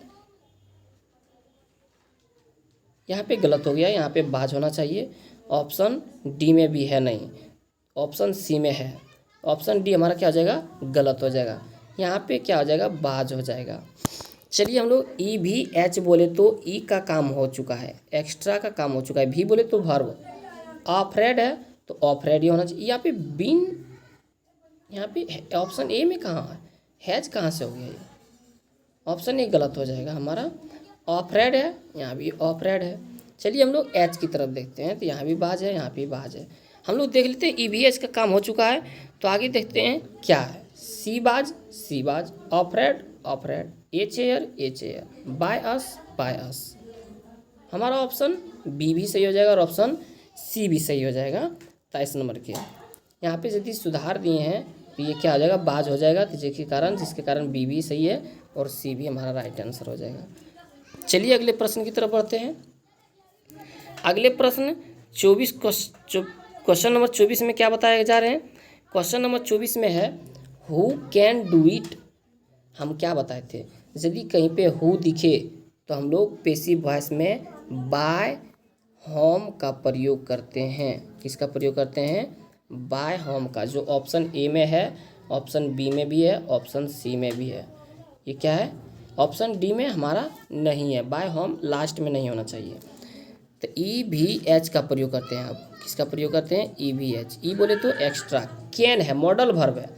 यहाँ पे गलत हो गया, यहाँ पे बाज होना चाहिए। ऑप्शन डी में भी है नहीं, ऑप्शन सी में है। ऑप्शन डी हमारा क्या हो जाएगा? गलत हो जाएगा। यहाँ पे क्या हो जाएगा? बाज हो जाएगा। चलिए हम लोग ई भी एच बोले तो ई का काम हो चुका है, एक्स्ट्रा का काम हो चुका है। भी बोले तो वर्ब। ऑफरेड है तो ऑफरेड ही होना चाहिए। यहाँ पे बीन, यहाँ पे ऑप्शन ए में कहाँ है? हैज कहाँ से हो गया ये? ऑप्शन ए गलत हो जाएगा हमारा। ऑफरेड है, यहाँ भी ऑफरेड है। चलिए हम लोग एच की तरफ देखते हैं, तो यहाँ भी बाज है, यहाँ भी बाज है। हम लोग देख लेते हैं ई भी एच का काम हो चुका है, तो आगे देखते हैं क्या है। सी was, she was. Offered, offered. A chair, by us. हमारा ऑप्शन बी भी सही हो जाएगा और ऑप्शन सी भी सही हो जाएगा 23 नंबर के। यहाँ पे यदि सुधार दिए हैं तो ये क्या हो जाएगा? बाज हो जाएगा, जिसके कारण बी भी सही है और सी भी हमारा राइट आंसर हो जाएगा। चलिए अगले प्रश्न की तरफ बढ़ते हैं। अगले प्रश्न 24 क्वेश्चन नंबर 24 में क्या बताया जा रहे हैं? क्वेश्चन नंबर 24 में है हु कैन डू इट। हम क्या बताए थे? यदि कहीं पे हु दिखे तो हम लोग पैसिव वॉइस में बाय होम का प्रयोग करते हैं। किसका प्रयोग करते हैं? बाय होम का, जो ऑप्शन ए में है, ऑप्शन बी में भी है, ऑप्शन सी में भी है। ये क्या है? ऑप्शन डी में हमारा नहीं है, बाय होम लास्ट में नहीं होना चाहिए। तो ई भी एच का प्रयोग करते हैं। अब किसका प्रयोग करते हैं? ई भी एच। ई बोले तो एक्स्ट्रा। कैन है, मॉडल वर्ब है।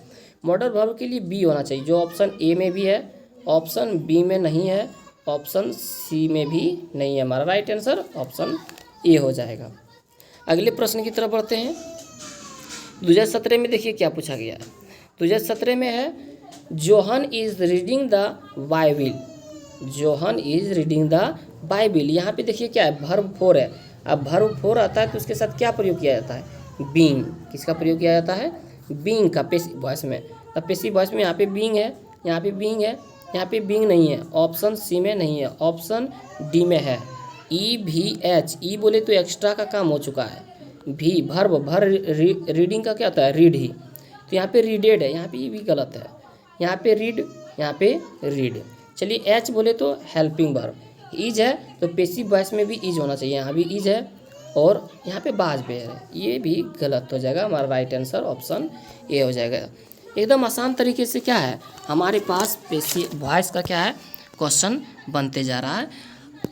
मॉडल वर्ब के लिए बी होना चाहिए, जो ऑप्शन ए में भी है, ऑप्शन बी में नहीं है, ऑप्शन सी में भी नहीं है। हमारा राइट आंसर ऑप्शन ए हो जाएगा। अगले प्रश्न की तरफ बढ़ते हैं। 2017 में देखिए क्या पूछा गया है। 2017 में है Johan is reading the Bible. Johan is reading the Bible. यहाँ पे देखिए क्या है? वर्ब फोर है। अब वर्ब फोर आता है तो उसके साथ क्या प्रयोग किया जाता है? बीइंग। किसका प्रयोग किया जाता है? बीइंग का, पैसिव वॉइस में। अब पैसिव वॉइस में यहाँ पे बीइंग है, यहाँ पे बीइंग है, यहाँ पे बीइंग नहीं है। ऑप्शन सी में नहीं है, ऑप्शन डी में है। ई भी एच। ई बोले तो एक्स्ट्रा का काम हो चुका है। भी वर्ब, रीडिंग का क्या होता है? रीड ही। तो यहाँ पे रीडेड है, यहाँ पे ये भी गलत है। यहाँ पे रीड, यहाँ पे रीड। चलिए एच बोले तो हेल्पिंग वर्ब। इज है तो पैसिव वॉइस में भी इज होना चाहिए, यहाँ भी इज है और यहाँ पे बाज बेयर है। ये भी गलत हो जाएगा। हमारा राइट आंसर ऑप्शन ए हो जाएगा। एकदम आसान तरीके से क्या है हमारे पास पैसिव वॉइस का क्या है? क्वेश्चन बनते जा रहा है।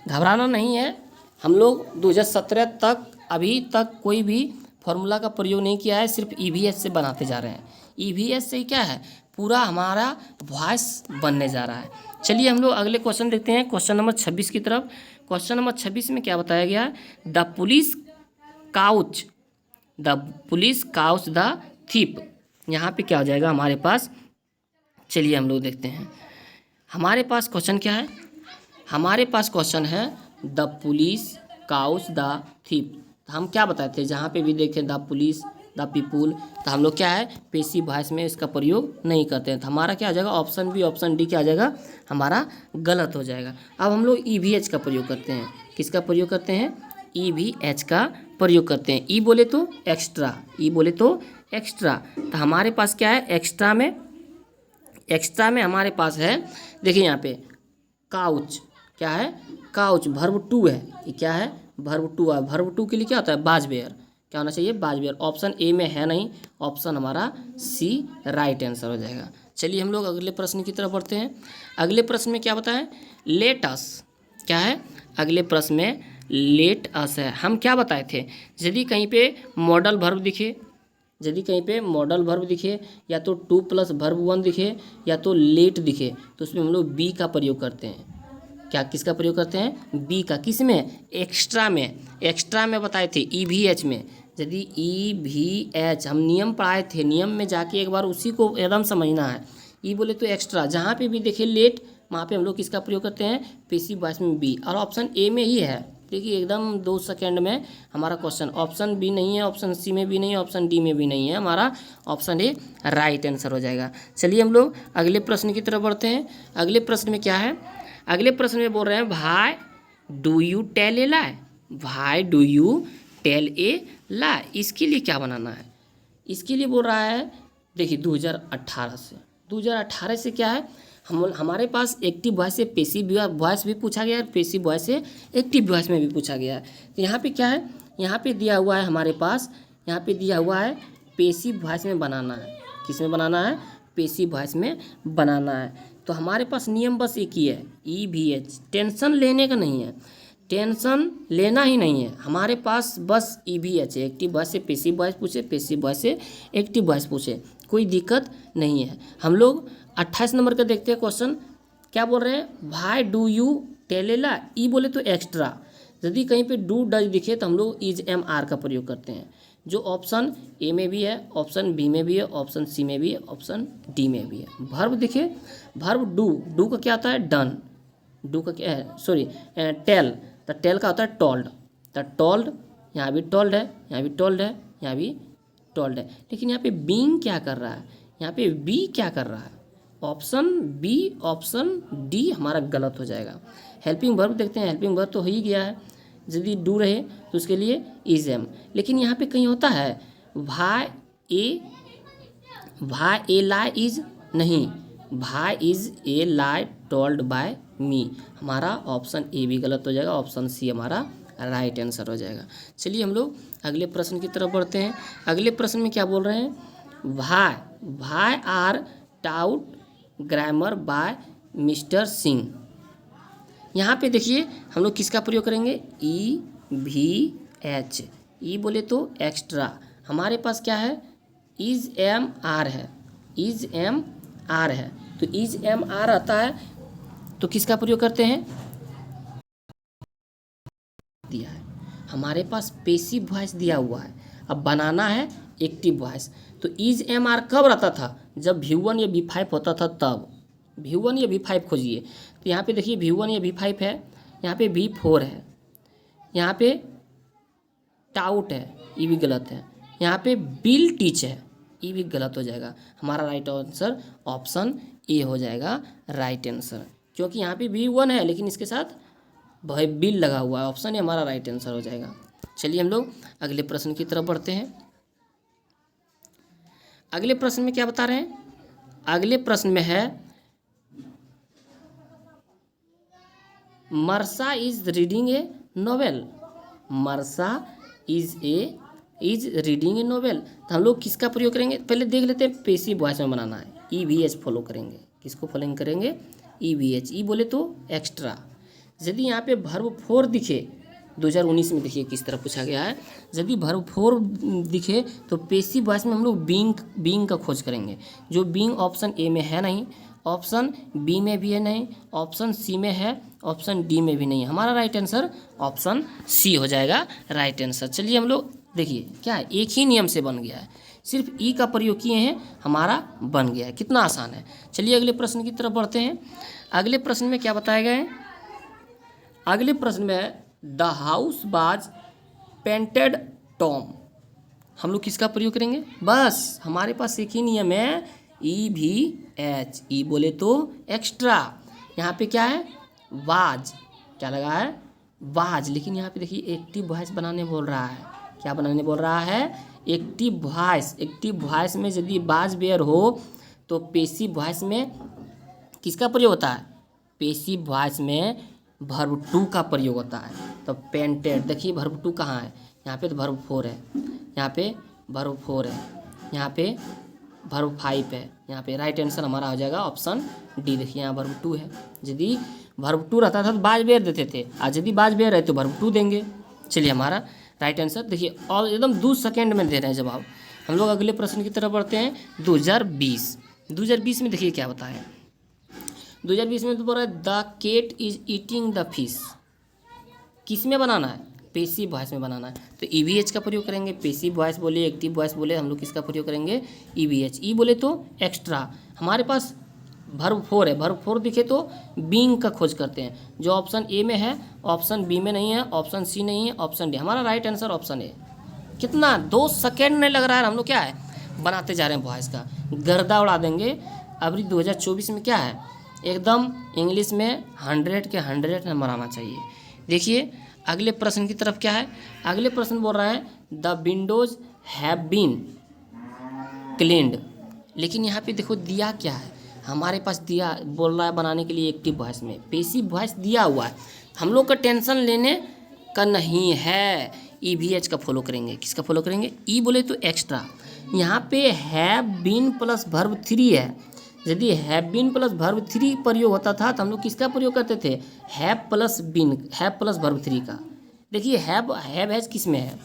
घबराना नहीं है। हम लोग 2017 तक अभी तक कोई भी फॉर्मूला का प्रयोग नहीं किया है, सिर्फ ईवीएस से बनाते जा रहे हैं। ईवीएस से क्या है? पूरा हमारा वॉइस बनने जा रहा है। चलिए हम लोग अगले क्वेश्चन देखते हैं, क्वेश्चन नंबर 26 की तरफ। क्वेश्चन नंबर 26 में क्या बताया गया है? The police couch the thief. यहाँ पे क्या हो जाएगा हमारे पास? चलिए हम लोग देखते हैं। हमारे पास क्वेश्चन क्या है? हमारे पास क्वेश्चन है the police couch the thief. हम क्या बताए थे? जहाँ पे भी देखें द पुलिस, द पीपुल, तो हम लोग क्या है? पैसिव वॉइस में इसका प्रयोग नहीं करते हैं। तो हमारा क्या आ जाएगा? ऑप्शन बी, ऑप्शन डी क्या आ जाएगा? हमारा गलत हो जाएगा। अब हम लोग ई भी एच का प्रयोग करते हैं। किसका प्रयोग करते हैं? ई भी एच का प्रयोग करते हैं। ई बोले तो एक्स्ट्रा, ई बोले तो एक्स्ट्रा। तो हमारे पास क्या है? एक्स्ट्रा में हमारे पास है, देखिए यहाँ पे काउच। क्या है? काउच। वर्ब टू है। ये क्या है? वर्ब टू है। वर्ब टू के लिए क्या होता है? बाज बेयर। क्या होना चाहिए? बाज बेयर। ऑप्शन ए में है नहीं, ऑप्शन हमारा सी राइट आंसर हो जाएगा। चलिए हम लोग अगले प्रश्न की तरफ बढ़ते हैं। अगले प्रश्न में क्या बताएं? Let us. क्या है? अगले प्रश्न में लेट अस है। हम क्या बताए थे? यदि कहीं पे मॉडल वर्ब दिखे, या तो 2 + वर्ब 1 दिखे, या तो लेट दिखे, तो उसमें हम लोग बी का प्रयोग करते हैं। क्या? किसका प्रयोग करते हैं? बी का। किस में? एक्स्ट्रा में बताए थे ई भी एच में। यदि ई भी एच हम नियम पढ़ाए थे, नियम में जाके एक बार उसी को एकदम समझना है। ई बोले तो एक्स्ट्रा, जहाँ पे भी देखे लेट, वहाँ पे हम लोग किसका प्रयोग करते हैं? पैसिव वॉइस में बी। और ऑप्शन ए में ही है। देखिए एकदम 2 सेकेंड में हमारा क्वेश्चन। ऑप्शन बी नहीं है, ऑप्शन सी में भी नहीं है, ऑप्शन डी में भी नहीं है। हमारा ऑप्शन ए राइट आंसर हो जाएगा। चलिए हम लोग अगले प्रश्न की तरफ बढ़ते हैं। अगले प्रश्न में क्या है? अगले प्रश्न में बोल रहे हैं भाई डू यू टेल ए लाई। भाई डू यू टेल ए ला, इसके लिए क्या बनाना है, इसके लिए बोल रहा है देखिए 2018 से क्या है, हमारे पास एक्टिव वॉइस से पेसिव वॉइस भी पूछा गया है, पेसिव वॉइस से एक्टिव वॉइस में भी पूछा गया है। तो यहाँ पे क्या है, यहाँ पे दिया हुआ है हमारे पास, यहाँ पे दिया हुआ है पेसिव वॉइस में बनाना है। किस में बनाना है, पेसिव वॉइस में बनाना है। तो हमारे पास नियम बस एक ही है, EVH, टेंशन लेने का नहीं है, टेंशन लेना ही नहीं है, हमारे पास बस EVH है। एक्टिव वॉइस से पेसिव वॉइस पूछे, पेसिव वॉइस से एक्टिव वॉइस पूछे, कोई दिक्कत नहीं है। हम लोग 28 नंबर का देखते हैं क्वेश्चन, क्या बोल रहे हैं, व्हाई डू यू टेलेला, ई बोले तो एक्स्ट्रा, यदि कहीं पे डू डज दिखे तो हम लोग इज एम आर का प्रयोग करते हैं, जो ऑप्शन ए में भी है, ऑप्शन बी में भी है, ऑप्शन सी में भी है, ऑप्शन डी में भी है। वर्ब दिखे, वर्ब डू, डू का क्या होता है, डन, डू का क्या है, सॉरी टेल, तो टेल का होता है टोल्ड, तो टोल्ड, यहाँ भी टोल्ड है, यहाँ भी टोल्ड है, यहाँ भी टोल्ड है। लेकिन यहाँ पे बीइंग क्या कर रहा है, यहाँ पे बी क्या कर रहा है, ऑप्शन बी, ऑप्शन डी हमारा गलत हो जाएगा। हेल्पिंग वर्ब देखते हैं, हेल्पिंग वर्ब तो हो ही गया है, यदि डू रहे तो उसके लिए इज एम। लेकिन यहाँ पे कहीं होता है भाई ए लाई इज, नहीं, भाई is a lie told by me, हमारा ऑप्शन ए भी गलत हो जाएगा, ऑप्शन सी हमारा राइट आंसर हो जाएगा। चलिए हम लोग अगले प्रश्न की तरफ बढ़ते हैं। अगले प्रश्न में क्या बोल रहे हैं, भाई are taught grammar by mister Singh. यहाँ पे देखिए हम लोग किसका प्रयोग करेंगे, EVH, ई बोले तो एक्स्ट्रा, हमारे पास क्या है, इज एम आर है, इज एम आर है, तो इज एम आर आता है तो किसका प्रयोग करते हैं, दिया है हमारे पास पेसिव वॉइस दिया हुआ है, अब बनाना है एक्टिव वॉइस। तो इज एम आर कब रहता था, जब V1 या V5 होता था तब, V1 या V5 खोजिए। तो यहाँ पे देखिए V1 या V5 है, यहाँ पे V4 है, यहाँ पे टाउट है, ये भी गलत है, यहाँ पे बिल टीच है, ये भी गलत हो जाएगा। हमारा राइट आंसर ऑप्शन ए हो जाएगा राइट आंसर, क्योंकि यहाँ पे V1 है लेकिन इसके साथ भाई बिल लगा हुआ है, ऑप्शन ए हमारा राइट आंसर हो जाएगा। चलिए हम लोग अगले प्रश्न की तरफ बढ़ते हैं। अगले प्रश्न में क्या बता रहे हैं, अगले प्रश्न में है Marsha is reading a novel, Marsha is reading a novel. तो हम लोग किसका प्रयोग करेंगे, पहले देख लेते हैं, पेसिव वॉइस में बनाना है, EVH फॉलो करेंगे। किसको फॉलो करेंगे, EVH, ई बोले तो एक्स्ट्रा। यदि यहाँ पे वर्ब 4 दिखे, 2019 में देखिए किस तरह पूछा गया है, यदि वर्ब 4 दिखे तो पेसिव वॉइस में हम लोग बीइंग का खोज करेंगे, जो बीइंग ऑप्शन ए में है नहीं, ऑप्शन बी में भी है नहीं, ऑप्शन सी में है, ऑप्शन डी में भी नहीं है, हमारा राइट आंसर ऑप्शन सी हो जाएगा राइट आंसर। चलिए हम लोग देखिए क्या है, एक ही नियम से बन गया है, सिर्फ ई का प्रयोग किए हैं, हमारा बन गया है, कितना आसान है। चलिए अगले प्रश्न की तरफ बढ़ते हैं। अगले प्रश्न में क्या बताया गया है, अगले प्रश्न में the house was painted Tom, हम लोग किसका प्रयोग करेंगे, बस हमारे पास एक ही नियम है, EVH, ई बोले तो एक्स्ट्रा। यहाँ पे क्या है, वाज, क्या लगा है, वाज, लेकिन यहाँ पे देखिए एक्टिव वॉइस बनाने बोल रहा है, क्या बनाने बोल रहा है, एक्टिव वॉइस। एक्टिव वॉइस में यदि वाज बेयर हो तो पेसिव वॉइस में किसका प्रयोग होता है, पेसिव वॉइस में वर्ब 2 का प्रयोग होता है। तो पेंटेड, देखिए वर्ब 2 कहाँ है, यहाँ पे तो वर्ब 4 है, यहाँ पे वर्ब 4 है, यहाँ पे वर्ब 5 है, यहाँ पे राइट आंसर हमारा हो जाएगा ऑप्शन डी। देखिए यहाँ वर्ब 2 है, यदि वर्ब 2 रहता था तो बाज बेयर देते थे, आज यदि बाज बेयर है तो वर्ब 2 देंगे। चलिए हमारा राइट आंसर देखिए, और एकदम 2 सेकेंड में दे रहे हैं जवाब। हम लोग अगले प्रश्न की तरफ बढ़ते हैं। 2020 में देखिए क्या बताया, 2020 में तो बोल रहा है the cat is eating the fish, किस में बनाना है, पेसिव वॉइस में बनाना है, तो EVH का प्रयोग करेंगे। पेसिव वॉइस बोले, एक्टिव वॉइस बोले, हम लोग किसका प्रयोग करेंगे, EVH। ई बोले तो एक्स्ट्रा, हमारे पास वर्ब 4 है, वर्ब 4 दिखे तो बीइंग का खोज करते हैं, जो ऑप्शन ए में है, ऑप्शन बी में नहीं है, ऑप्शन सी नहीं है, ऑप्शन डी, हमारा राइट आंसर ऑप्शन ए। कितना 2 सेकेंड नहीं लग रहा है, हम लोग क्या है बनाते जा रहे हैं वॉइस का, गर्दा उड़ा देंगे। अभी 2024 में क्या है, एकदम इंग्लिश में 100 के 100 नंबर आना चाहिए, देखिए अगले प्रश्न की तरफ क्या है, अगले प्रश्न बोल रहा है the windows have been cleaned. लेकिन यहाँ पे देखो दिया क्या है, हमारे पास दिया बोल रहा है बनाने के लिए एक्टिव वॉइस में, पैसिव वॉइस दिया हुआ है, हम लोग का टेंशन लेने का नहीं है। EVH का फॉलो करेंगे, किसका फॉलो करेंगे, ई बोले तो एक्स्ट्रा। यहाँ पे हैव बीन प्लस वर्ब 3 है, यदि हैव बीन प्लस वर्ब 3 प्रयोग होता था तो हम लोग किसका प्रयोग करते थे, have plus been, have plus verb 3 का। देखिए हैव हैज किस में है,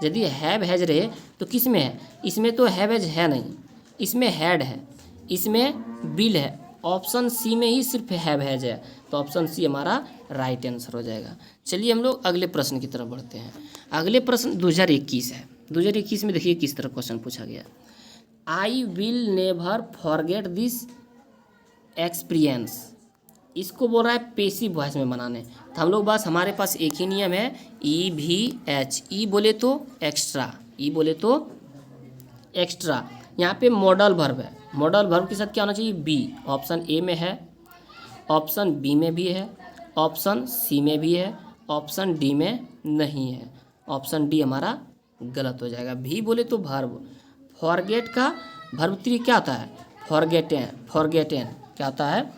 यदि हैव हैज रहे तो किस में है, इसमें तो हैव हैज है नहीं, इसमें हैड है, इसमें बिल है, ऑप्शन सी में ही सिर्फ हैव हैज है, तो ऑप्शन सी हमारा राइट आंसर हो जाएगा। चलिए हम लोग अगले प्रश्न की तरफ बढ़ते हैं। अगले प्रश्न 2021 है। 2021 में देखिए किस तरह क्वेश्चन पूछा गया, I will never forget this experience. इसको बोल रहा है पैसिव वॉइस में बनाने, तो हम लोग बस हमारे पास एक ही नियम है, EVH, ई बोले तो एक्स्ट्रा, ई बोले तो एक्स्ट्रा। यहाँ पे मॉडल वर्ब है, मॉडल वर्ब के साथ क्या होना चाहिए, बी। ऑप्शन ए में है, ऑप्शन बी में भी है, ऑप्शन सी में भी है, ऑप्शन डी में नहीं है, ऑप्शन डी हमारा गलत हो जाएगा। भी बोले तो वर्ब, फॉरगेट का वर्ब 3 क्या होता है, फॉरगेटेन, फॉरगेटेन क्या होता है।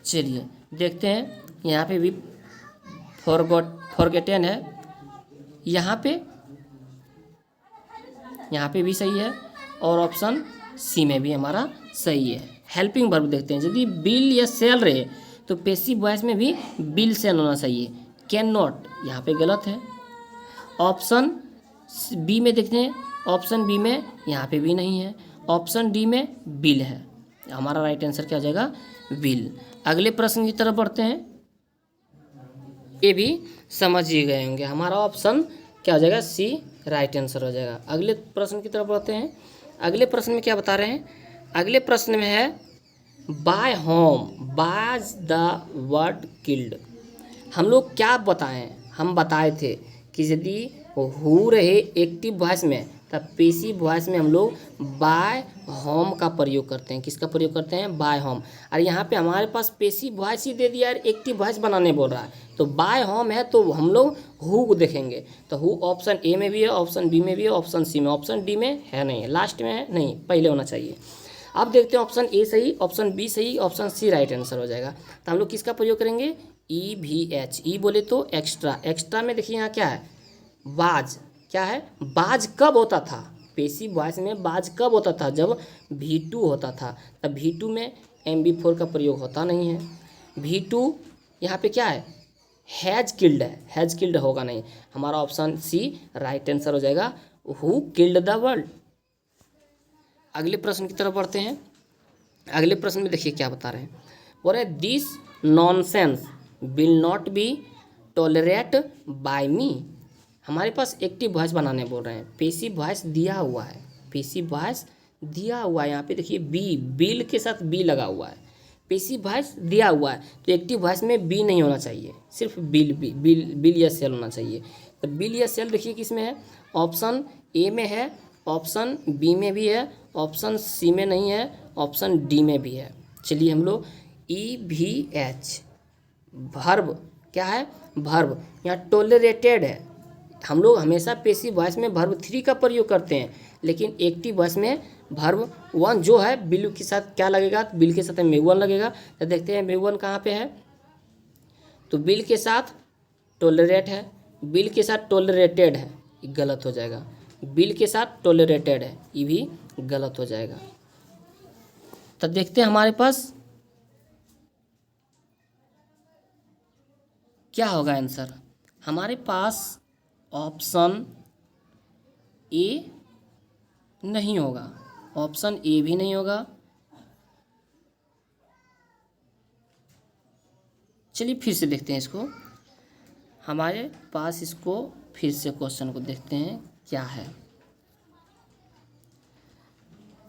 चलिए देखते हैं, यहाँ पे भी फॉरगेटेन है, यहाँ पे भी सही है, और ऑप्शन सी में भी हमारा सही है। हेल्पिंग वर्ब देखते हैं, यदि बिल या सेल रहे तो पैसिव वॉइस में भी बिल सेल होना चाहिए। कैन नॉट यहाँ पे गलत है। ऑप्शन बी में देखते हैं, ऑप्शन बी में यहाँ पे भी नहीं है, ऑप्शन डी में बिल है, हमारा राइट आंसर क्या हो जाएगा, बिल। अगले प्रश्न की तरफ बढ़ते हैं, ये भी समझ ही गए होंगे, हमारा ऑप्शन क्या हो जाएगा, सी राइट आंसर हो जाएगा। अगले प्रश्न की तरफ बढ़ते हैं। अगले प्रश्न में क्या बता रहे हैं, अगले प्रश्न में है by whom was the bird killed. हम लोग क्या बताएं, हम बताए थे कि यदि हु रहे एक्टिव वॉइस में तब पैसिव वॉइस में हम लोग बाय होम का प्रयोग करते हैं। किसका प्रयोग करते हैं, बाय होम। और यहाँ पे हमारे पास पैसिव वॉइस ही दे दिया, एक्टिव वॉइस बनाने बोल रहा है, तो बाय होम है तो हम लोग हु को देखेंगे, तो हु ऑप्शन ए में भी है, ऑप्शन बी में भी है, ऑप्शन सी में, ऑप्शन डी में है नहीं, लास्ट में है नहीं, पहले होना चाहिए। अब देखते हैं ऑप्शन ए सही, ऑप्शन बी सही, ऑप्शन सी राइट आंसर हो जाएगा। तो हम लोग किसका प्रयोग करेंगे, EVH, ई बोले तो एक्स्ट्रा। एक्स्ट्रा में देखिए यहाँ क्या है, बाज, क्या है, बाज कब होता था, पैसिव वॉइस में बाज कब होता था, जब V2 होता था, तब V2 में MB4 का प्रयोग होता नहीं है। V2 यहाँ पे क्या है, हैज किल्ड है, हैज किल्ड होगा नहीं, हमारा ऑप्शन सी राइट आंसर हो जाएगा, हु किल्ड द वर्ल्ड। अगले प्रश्न की तरफ बढ़ते हैं। अगले प्रश्न में देखिए क्या बता रहे हैं, बोल रहे this nonsense will not be tolerate by me. हमारे पास एक्टिव वॉइस बनाने बोल रहे हैं, पैसिव वॉइस दिया हुआ है, पैसिव वॉइस दिया हुआ है, यहाँ पे देखिए बी, बिल के साथ बी लगा हुआ है, पैसिव वॉइस दिया हुआ है, तो एक्टिव वॉइस में बी नहीं होना चाहिए, सिर्फ बिल या सेल होना चाहिए। तो बिल या सेल देखिए किस में है, ऑप्शन ए में है, ऑप्शन बी में भी है, ऑप्शन सी में नहीं है, ऑप्शन डी में भी है। चलिए हम लोग EVH वर्ब क्या है, वर्ब यहाँ टॉलरेटेड है, हम लोग हमेशा पैसिव वॉइस में वर्ब 3 का प्रयोग करते हैं, लेकिन एक्टिव वॉइस में वर्ब 1 जो है बिल के साथ क्या लगेगा, बिल के साथ M1 लगेगा। तो देखते हैं M1 कहाँ पे है, तो बिल के साथ टॉलरेट है, बिल के साथ टॉलरेटेड है, ये गलत हो जाएगा, बिल के साथ टॉलरेटेड है, ये भी गलत हो जाएगा। तो देखते हैं हमारे पास क्या होगा आंसर, हमारे पास ऑप्शन ए नहीं होगा, ऑप्शन ए भी नहीं होगा। चलिए फिर से देखते हैं इसको, हमारे पास इसको फिर से क्वेश्चन को देखते हैं क्या है।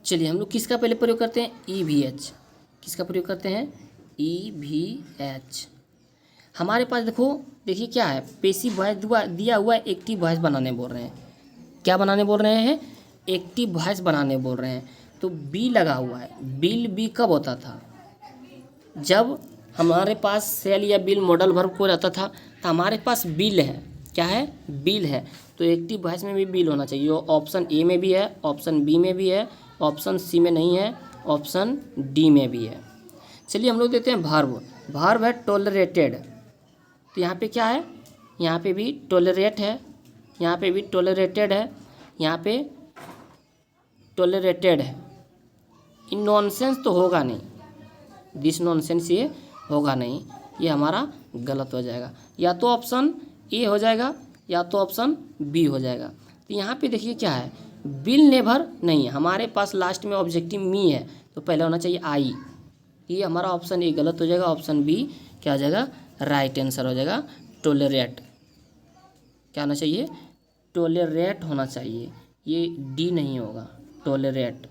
चलिए हम लोग किसका पहले प्रयोग करते हैं, EVH, किसका प्रयोग करते हैं, EVH। हमारे पास देखिए क्या है, पैसिव वॉइस दिया हुआ है, एक्टिव वॉइस बनाने बोल रहे हैं, क्या बनाने बोल रहे हैं, एक्टिव वॉइस बनाने बोल रहे हैं, तो बी लगा हुआ है। बिल बी कब होता था, जब हमारे पास सेल या बिल मॉडल वर्ब को रहता था, तो हमारे पास बिल है, क्या है, बिल है, तो एक्टिव वॉइस में भी बिल होना चाहिए। ऑप्शन ए में भी है, ऑप्शन बी में भी है, ऑप्शन सी में नहीं है, ऑप्शन डी में भी है। चलिए हम लोग देते हैं वर्ब। वर्ब है टॉलरेटेड, तो यहाँ पे क्या है, यहाँ पे भी टॉलरेट है, यहाँ पे भी टॉलरेटेड है, यहाँ पे टॉलरेटेड है। इन नॉनसेंस तो होगा नहीं, दिस नॉनसेंस ये होगा नहीं, ये हमारा गलत हो जाएगा। या तो ऑप्शन ए हो जाएगा या तो ऑप्शन बी हो जाएगा। तो यहाँ पे देखिए क्या है, विल नेवर नहीं है, हमारे पास लास्ट में ऑब्जेक्टिव मी है, तो पहले होना चाहिए आई। ये हमारा ऑप्शन ए गलत हो जाएगा, ऑप्शन बी क्या हो जाएगा, राइट आंसर हो जाएगा टॉलरेट। क्या होना चाहिए, टॉलरेट होना चाहिए, ये डी नहीं होगा, टॉलरेट।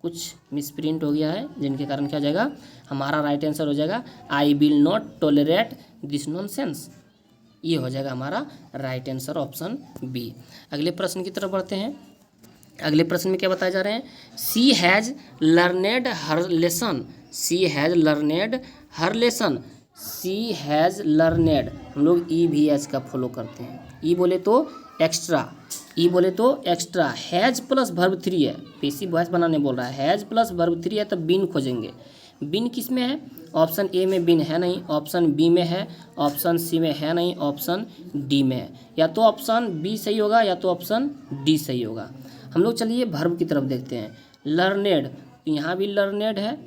कुछ मिसप्रिंट हो गया है जिनके कारण क्या हो जाएगा, हमारा राइट आंसर हो जाएगा I will not tolerate this nonsense, ये हो जाएगा हमारा राइट आंसर ऑप्शन बी। अगले प्रश्न की तरफ बढ़ते हैं। अगले प्रश्न में क्या बताए जा रहे हैं, she has learned her lesson, she has learned her lesson, she has learned, हम लोग ई भी एच का फॉलो करते हैं। ई बोले तो एक्स्ट्रा, ई बोले तो एक्स्ट्रा, हैज़ प्लस वर्ब 3 है, पैसिव वॉइस बनाने बोल रहा है, हैज़ प्लस वर्ब 3 है, तो बिन खोजेंगे। बिन किस में है, ऑप्शन ए में बिन है नहीं, ऑप्शन बी में है, ऑप्शन सी में है नहीं, ऑप्शन डी में है। या तो ऑप्शन बी सही होगा या तो ऑप्शन डी सही होगा। हम लोग चलिए वर्ब की तरफ देखते हैं। लर्नेड, यहाँ भी लर्नेड है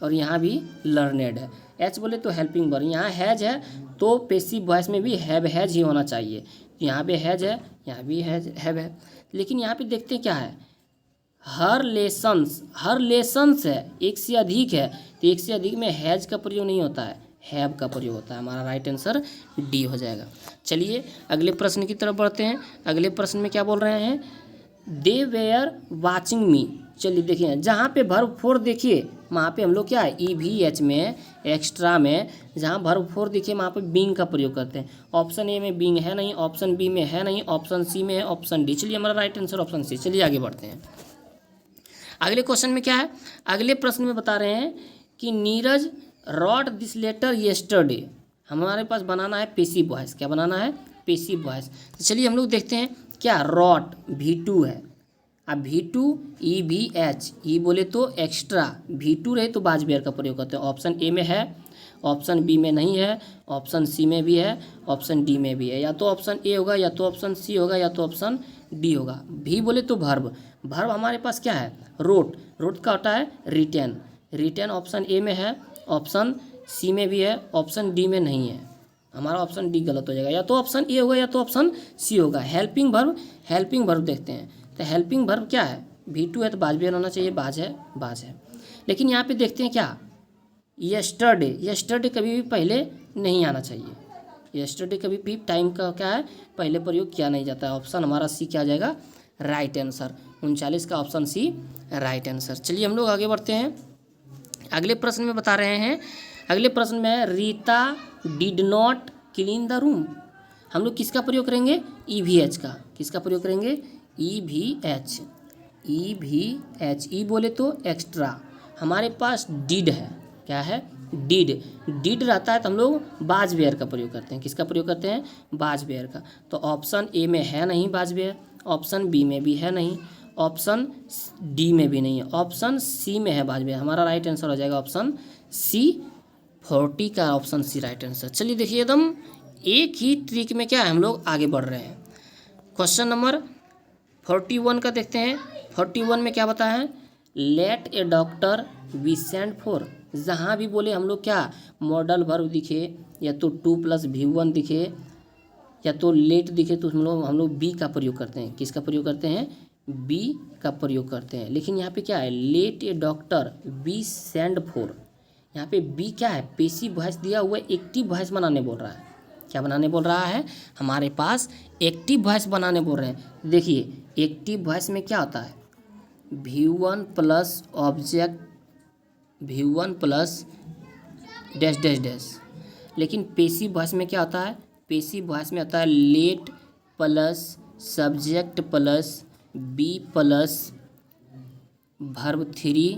और यहाँ भी लर्नेड है। एच बोले तो हेल्पिंग वर्ब, यहाँ हैज है तो पैसिव वॉइस में भी हैव हैज ही होना चाहिए। यहाँ पे हैज है, यहाँ भी हैव है, लेकिन यहाँ पे देखते क्या है, हर लेसन्स, हर लेसन्स है, एक से अधिक है, तो एक से अधिक में हैज का प्रयोग नहीं होता है, हैव का प्रयोग होता है। हमारा राइट आंसर डी हो जाएगा। चलिए अगले प्रश्न की तरफ बढ़ते हैं। अगले प्रश्न में क्या बोल रहे हैं, दे वेयर वाचिंग मी। चलिए देखिए, जहाँ पे वर्ब 4 देखिए वहाँ पे हम लोग क्या है, ई भी एच में एक्स्ट्रा में जहाँ वर्ब 4 देखिए वहाँ पे बीइंग का प्रयोग करते हैं। ऑप्शन ए में बीइंग है नहीं, ऑप्शन बी में है नहीं, ऑप्शन सी में है, ऑप्शन डी। चलिए हमारा राइट आंसर ऑप्शन सी। चलिए आगे बढ़ते हैं। अगले क्वेश्चन में क्या है, अगले प्रश्न में बता रहे हैं कि Neeraj wrote this letter yesterday. हमारे पास बनाना है पैसिव वॉइस। क्या बनाना है, पैसिव वॉइस। तो चलिए हम लोग देखते हैं क्या, रॉट V2 है, अब V2 ई भी एच, ई बोले तो एक्स्ट्रा, V2 रहे तो बाज बेयर का प्रयोग करते हैं। ऑप्शन ए में है, ऑप्शन बी में नहीं है, ऑप्शन सी में भी है, ऑप्शन डी में भी है। या तो ऑप्शन ए होगा या तो ऑप्शन सी होगा या तो ऑप्शन डी होगा। भी बोले तो वर्ब, वर्ब हमारे पास क्या है, रोट, रोट का होता है रिटेन, रिटेन ऑप्शन ए में है, ऑप्शन सी में भी है, ऑप्शन डी में नहीं है। हमारा ऑप्शन डी गलत हो जाएगा, या तो ऑप्शन ए होगा या तो ऑप्शन सी होगा। हेल्पिंग वर्ब, हेल्पिंग वर्ब देखते हैं, तो हेल्पिंग वर्ब क्या है, V2 है तो बाज बेयर होना चाहिए, बाज है, बाज है। लेकिन यहाँ पे देखते हैं क्या, यस्टरडे, यस्टरडे कभी भी पहले नहीं आना चाहिए, यस्टरडे कभी भी टाइम का क्या है, पहले प्रयोग किया नहीं जाता है। ऑप्शन हमारा सी क्या आ जाएगा, राइट आंसर। 39 का ऑप्शन सी राइट आंसर। चलिए हम लोग आगे बढ़ते हैं। अगले प्रश्न में बता रहे हैं, अगले प्रश्न में Rita did not clean the room. हम लोग किसका प्रयोग करेंगे, ई भी एच का। किसका प्रयोग करेंगे, ई भी एच, ई भी एच। ई बोले तो एक्स्ट्रा, हमारे पास डिड है, क्या है, डिड, डिड रहता है तो हम लोग बाज बेयर का प्रयोग करते हैं। किसका प्रयोग करते हैं, बाज बेयर का। तो ऑप्शन ए में है नहीं बाज बेयर, ऑप्शन बी में भी है नहीं, ऑप्शन डी में भी नहीं है, ऑप्शन सी में है बाज बेयर। हमारा राइट आंसर हो जाएगा ऑप्शन सी, 40 का ऑप्शन सी राइट आंसर। चलिए देखिए एकदम एक ही ट्रिक में क्या है, हम लोग आगे बढ़ रहे हैं। क्वेश्चन नंबर 41 का देखते हैं। 41 में क्या बताया है, let a doctor be sent for. जहाँ भी बोले हम लोग क्या, मॉडल वर्ब दिखे या तो 2 + V1 दिखे या तो लेट दिखे, तो हम लोग बी का प्रयोग करते हैं। किसका प्रयोग करते हैं, बी का प्रयोग करते हैं। लेकिन यहाँ पे क्या है, let a doctor be sent for, यहाँ पे बी क्या है, पैसिव वॉइस दिया हुआ है, एक्टिव वॉइस बनाने बोल रहा है। क्या बनाने बोल रहा है, हमारे पास एक्टिव वॉइस बनाने बोल रहे हैं। देखिए एक्टिव वॉइस में क्या होता है, V1 plus object, V1 plus dash dash dash. लेकिन पैसिव वॉइस में क्या होता है, पैसिव वॉइस में होता है let plus subject plus be plus verb 3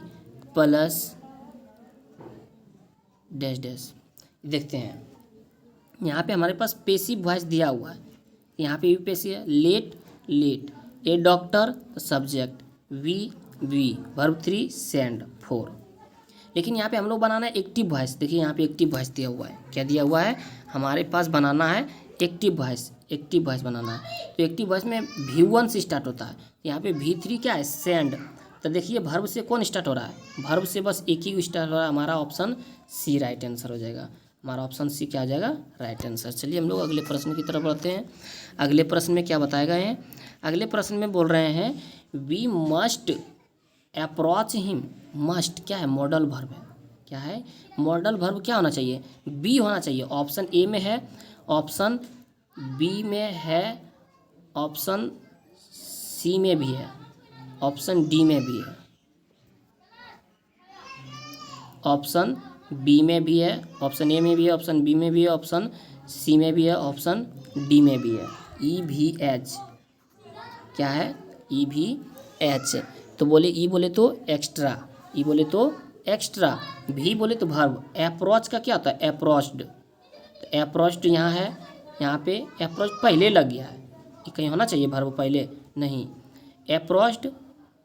plus dash dash. देखते हैं, यहाँ पे हमारे पास पेसिव वॉइस दिया हुआ है, यहाँ पे भी पेसिव है, let let, a doctor subject, V verb 3 sent 4। लेकिन यहाँ पे हम लोग बनाना है एक्टिव वॉइस। देखिए यहाँ पे एक्टिव वॉइस दिया हुआ है, क्या दिया हुआ है हमारे पास, बनाना है एक्टिव वॉइस, एक्टिव वॉइस बनाना है। तो एक्टिव वॉइस में V1 से स्टार्ट होता है, यहाँ पे V3 क्या है, सेंड। तो देखिए वर्ब से कौन स्टार्ट हो रहा है, वर्ब से बस एक ही स्टार्ट हो रहा है, हमारा ऑप्शन सी राइट आंसर हो जाएगा, हमारा ऑप्शन सी क्या आ जाएगा, राइट आंसर। चलिए हम लोग अगले प्रश्न की तरफ बढ़ते हैं। अगले प्रश्न में क्या बताया गया है, अगले प्रश्न में बोल रहे हैं we must approach him. Must क्या है, मॉडल वर्ब है, क्या है मॉडल वर्ब, क्या होना चाहिए, बी होना चाहिए। ऑप्शन ए में है, ऑप्शन बी में है, ऑप्शन सी में भी है, ऑप्शन डी में भी है, ऑप्शन बी में भी है, ऑप्शन ए में भी है, ऑप्शन बी में भी है, ऑप्शन सी में भी है, ऑप्शन डी में भी है। EVH क्या है, EVH। तो बोले ई बोले तो एक्स्ट्रा, ई बोले तो एक्स्ट्रा, भी बोले तो वर्ब। अप्रोच का क्या होता है, अप्रोच्ड। तो अप्रोच्ड यहाँ है, यहाँ पे अप्रोच पहले लग गया है, ये कहीं होना चाहिए वर्ब पहले, नहीं, अप्रोच्ड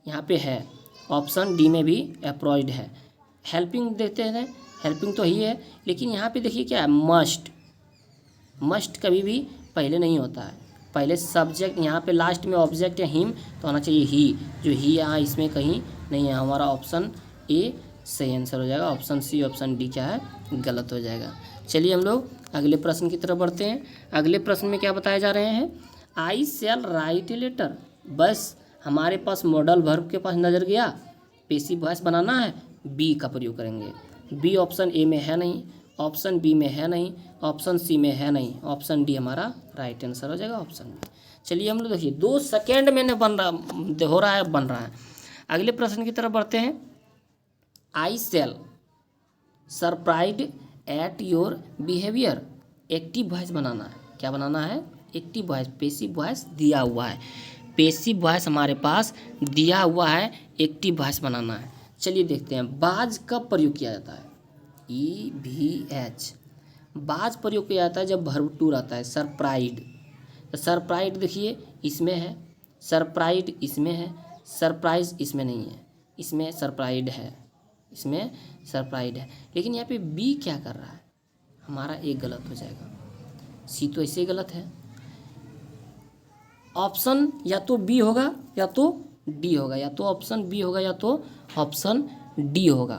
यहाँ पे है, ऑप्शन डी में भी अप्रोच्ड है। हेल्पिंग देखते हैं, हेल्पिंग तो ही है, लेकिन यहाँ पे देखिए क्या है, मस्ट। मस्ट कभी भी पहले नहीं होता है, पहले सब्जेक्ट, यहाँ पे लास्ट में ऑब्जेक्ट या हिम तो होना चाहिए ही, जो ही यहाँ इसमें कहीं नहीं है, हमारा ऑप्शन ए सही आंसर हो जाएगा, ऑप्शन सी ऑप्शन डी क्या है, गलत हो जाएगा। चलिए हम लोग अगले प्रश्न की तरफ बढ़ते हैं। अगले प्रश्न में क्या बताए जा रहे हैं, आई शैल राइट ए लेटर। बस हमारे पास मॉडल वर्ब के पास नज़र गया, पेसिव वॉइस बनाना है, बी का प्रयोग करेंगे। बी ऑप्शन ए में है नहीं, ऑप्शन बी में है नहीं, ऑप्शन सी में है नहीं, ऑप्शन डी हमारा राइट आंसर हो जाएगा, ऑप्शन बी। चलिए हम लोग देखिए 2 सेकेंड में बन रहा हो रहा है, बन रहा है। अगले प्रश्न की तरफ बढ़ते हैं। I sell surprised at your behaviour. Active voice बनाना है, क्या बनाना है, एक्टिव वॉइस। पेसिव वॉइस दिया हुआ है, पेसिव वॉइस हमारे पास दिया हुआ है, एक्टिव वॉइस बनाना है। चलिए देखते हैं बाज कब प्रयोग किया जाता है, EVH। बाज प्रयोग किया जाता है जब वर्ब टू रहता है, सरप्राइड। तो सरप्राइड देखिए इसमें है, सरप्राइड इसमें है, सरप्राइज इसमें नहीं है, इसमें सरप्राइड है, इसमें सरप्राइड है। लेकिन यहाँ पे बी क्या कर रहा है, हमारा एक गलत हो जाएगा, सी तो ऐसे गलत है। ऑप्शन या तो बी होगा या तो डी होगा, या तो ऑप्शन बी होगा या तो ऑप्शन डी होगा।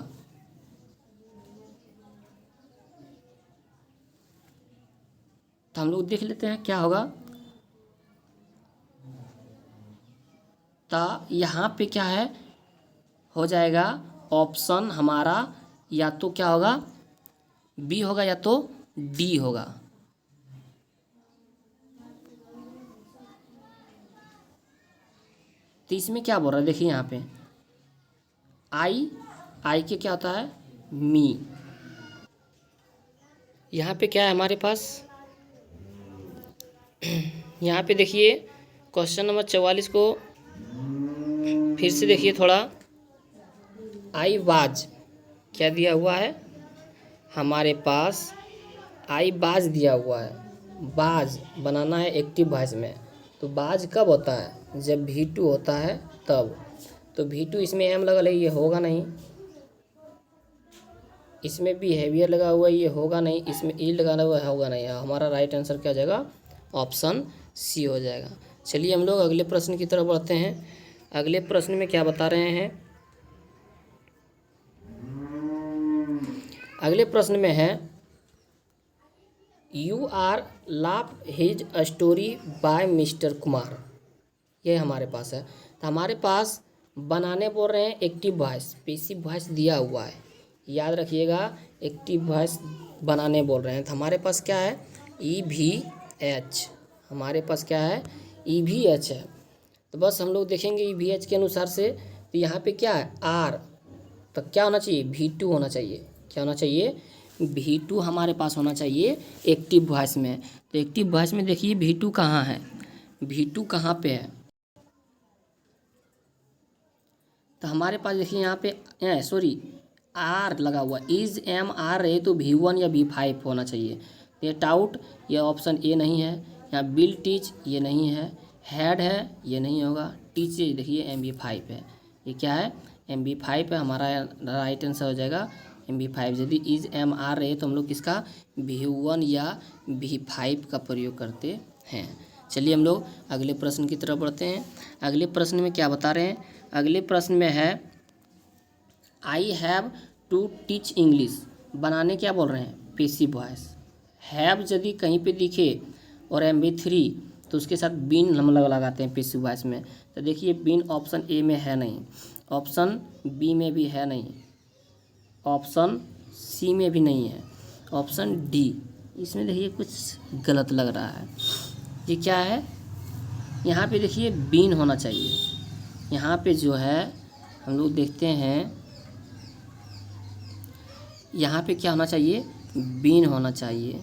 तो हम लोग देख लेते हैं क्या होगा। तो यहाँ पे क्या है, हो जाएगा ऑप्शन हमारा या तो क्या होगा, बी होगा या तो डी होगा। तो इसमें क्या बोल रहा है, देखिए यहाँ पे आई के क्या होता है, मी। यहाँ पे क्या है हमारे पास, यहाँ पे देखिए क्वेश्चन नंबर 44 को फिर से देखिए थोड़ा। आई बाज क्या दिया हुआ है हमारे पास, आई बाज दिया हुआ है, बाज बनाना है एक्टिव वॉइस में। तो बाज कब होता है, जब V2 होता है तब। तो V2 इसमें एम लगल है, ये होगा नहीं, इसमें बिहेवियर लगा हुआ है, ये होगा नहीं, इसमें ई लगाना हुआ है, होगा नहीं। हमारा राइट आंसर क्या हो जाएगा, ऑप्शन सी हो जाएगा। चलिए हम लोग अगले प्रश्न की तरफ बढ़ते हैं। अगले प्रश्न में क्या बता रहे हैं, अगले प्रश्न में है you are laugh his story by mister Kumar. ये हमारे पास है। तो हमारे पास बनाने बोल रहे हैं एक्टिव वॉइस, पेसिव वॉइस दिया हुआ है, याद रखिएगा एक्टिव वॉइस बनाने बोल रहे हैं। तो हमारे पास क्या है, EVH, हमारे पास क्या है, EVH है। तो बस हम लोग देखेंगे EVH के अनुसार से। तो यहाँ पे क्या है, R, तो क्या होना चाहिए, V2 होना चाहिए। क्या होना चाहिए, V2 हमारे पास होना चाहिए एक्टिव वॉइस में। तो एक्टिव वॉइस में देखिए V2 कहाँ है, V2 कहाँ पे है। तो हमारे पास देखिए यहाँ पे सॉरी आर लगा हुआ, इज एम आर रहे तो V1 या V5 होना चाहिए। गेट आउट ये ऑप्शन ए नहीं है। यहाँ बिल टीच ये नहीं है। हेड है ये नहीं होगा। टीच देखिए MB5 है। ये क्या है? MB5 है। हमारा राइट आंसर हो जाएगा MB5। यदि इज एम आर रहे तो हम लोग किसका V1 या V5 का प्रयोग करते हैं। चलिए हम लोग अगले प्रश्न की तरफ बढ़ते हैं। अगले प्रश्न में क्या बता रहे हैं? अगले प्रश्न में है I have to teach English. बनाने क्या बोल रहे हैं? Passive voice. हैव यदि कहीं पे दिखे और MB3 तो उसके साथ बीन हम लोग लगाते हैं पैसिव वॉइस में। तो देखिए बीन ऑप्शन ए में है नहीं, ऑप्शन बी में भी है नहीं, ऑप्शन सी में भी नहीं है, ऑप्शन डी इसमें देखिए कुछ गलत लग रहा है। ये क्या है? यहाँ पे देखिए बीन होना चाहिए। यहाँ पे जो है हम लोग देखते हैं, यहाँ पे क्या होना चाहिए? बीन होना चाहिए।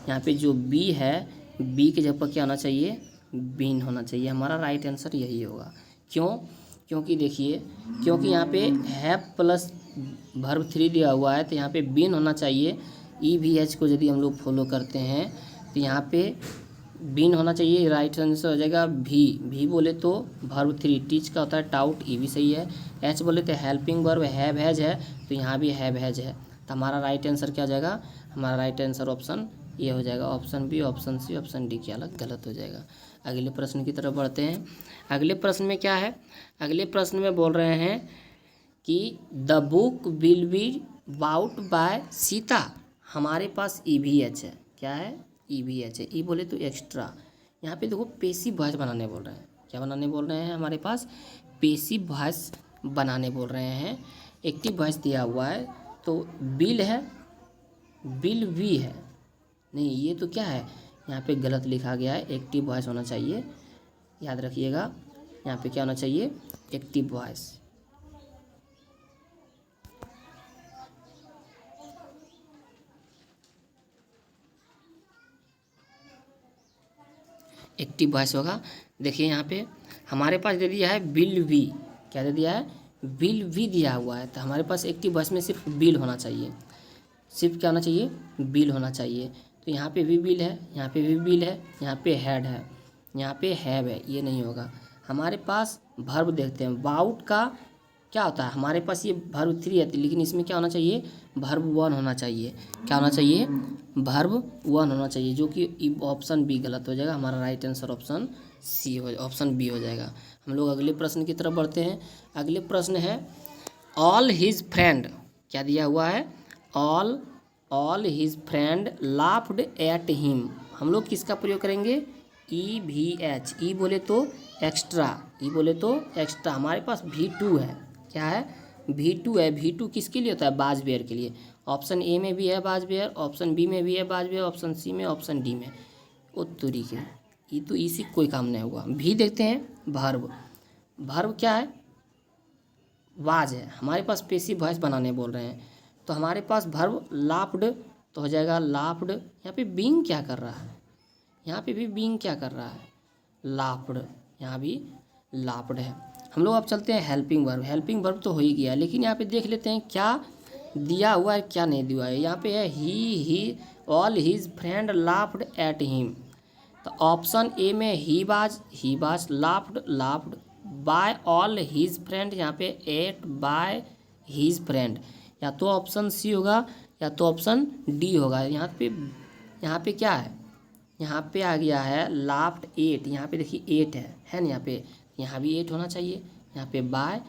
यहाँ पे जो बी है, बी के जगह पर क्या होना चाहिए? बीन होना चाहिए। हमारा राइट आंसर यही होगा। क्यों? क्योंकि देखिए, क्योंकि यहाँ पे हैव प्लस वर्ब 3 दिया हुआ है तो यहाँ पे बीन होना चाहिए। EVH को यदि हम लोग फॉलो करते हैं तो यहाँ पे बीन होना चाहिए। राइट आंसर हो जाएगा भी बोले तो वर्ब 3 टीच का होता है टाउट, ये भी सही है। H बोले तो हेल्पिंग वर्ब हैव हैज है तो यहाँ भी हैव हैज है। तो हमारा राइट आंसर क्या हो जाएगा? हमारा राइट आंसर ऑप्शन ये हो जाएगा। Option B, option C, option D क्या गलत हो जाएगा। अगले प्रश्न की तरफ बढ़ते हैं। अगले प्रश्न में क्या है? अगले प्रश्न में बोल रहे हैं कि the book will be bought by Sita. हमारे पास EVH है। क्या है? EVH है। ई बोले तो एक्स्ट्रा। यहाँ पे देखो पैसिव वॉइस बनाने बोल रहे हैं। क्या बनाने बोल रहे हैं? हमारे पास पैसिव वॉइस बनाने बोल रहे हैं। एक्टिव वॉइस दिया हुआ है तो बिल है, बिल वी है। नहीं, ये तो क्या है? यहाँ पे गलत लिखा गया है। एक्टिव वॉइस होना चाहिए, याद रखिएगा। यहाँ पे क्या होना चाहिए? Active voice. एक्टिव वॉइस होगा। देखिए यहाँ पे हमारे पास दे दिया है बिल वी। क्या दे दिया है? बिल वी दिया हुआ है तो हमारे पास एक्टिव वॉइस में सिर्फ बिल होना चाहिए। सिर्फ क्या होना चाहिए? बिल होना चाहिए। तो यहाँ पे भी बिल है, यहाँ पे भी बिल है, यहाँ पे हेड है, यहाँ पे हैव है। ये नहीं होगा। हमारे पास वर्ब देखते हैं। बाउट का क्या होता है? हमारे पास ये वर्ब 3 है लेकिन इसमें क्या होना चाहिए? वर्ब 1 होना चाहिए। क्या होना चाहिए? वर्ब 1 होना चाहिए, जो कि ऑप्शन बी गलत हो जाएगा। हमारा राइट आंसर ऑप्शन सी हो, ऑप्शन बी हो जाएगा। हम लोग अगले प्रश्न की तरफ बढ़ते हैं। अगले प्रश्न है ऑल हिज फ्रेंड। क्या दिया हुआ है? All his friend laughed at him. हम लोग किसका प्रयोग करेंगे? EVH। ई बोले तो एक्स्ट्रा, ई बोले तो एक्स्ट्रा। हमारे पास V2 है। क्या है? V2 है। V2 किसके लिए होता है? बाज बेयर के लिए। ऑप्शन ए में भी है बाज बेयर, ऑप्शन बी में भी है बाज बेयर, ऑप्शन सी में, ऑप्शन डी में। उत्तरी के ये तो इसी कोई काम नहीं हुआ। भी देखते हैं वर्ब। वर्ब क्या है? वाज है। हमारे पास पैसिव वॉइस बनाने बोल रहे हैं तो हमारे पास वर्ब लाफ्ड तो हो जाएगा लाफ्ड। यहाँ पे बीइंग क्या कर रहा है? यहाँ पे भी बीइंग क्या कर रहा है? लाफ्ड। यहाँ भी लाफ्ड है। हम लोग अब चलते हैं हेल्पिंग वर्ब। हेल्पिंग वर्ब तो हो ही गया, लेकिन यहाँ पे देख लेते हैं क्या दिया हुआ है क्या नहीं दिया है। यहाँ पे है he all his friend laughed at him. तो ऑप्शन ए में he was laughed by all his friend. यहाँ पे एट बाय हिज फ्रेंड। या तो ऑप्शन सी होगा या तो ऑप्शन डी होगा। यहाँ पे क्या है? यहाँ पे आ गया है लाफ्ड 8। यहाँ पे देखिए 8 है ना? यहाँ भी 8 होना चाहिए। यहाँ पे बाय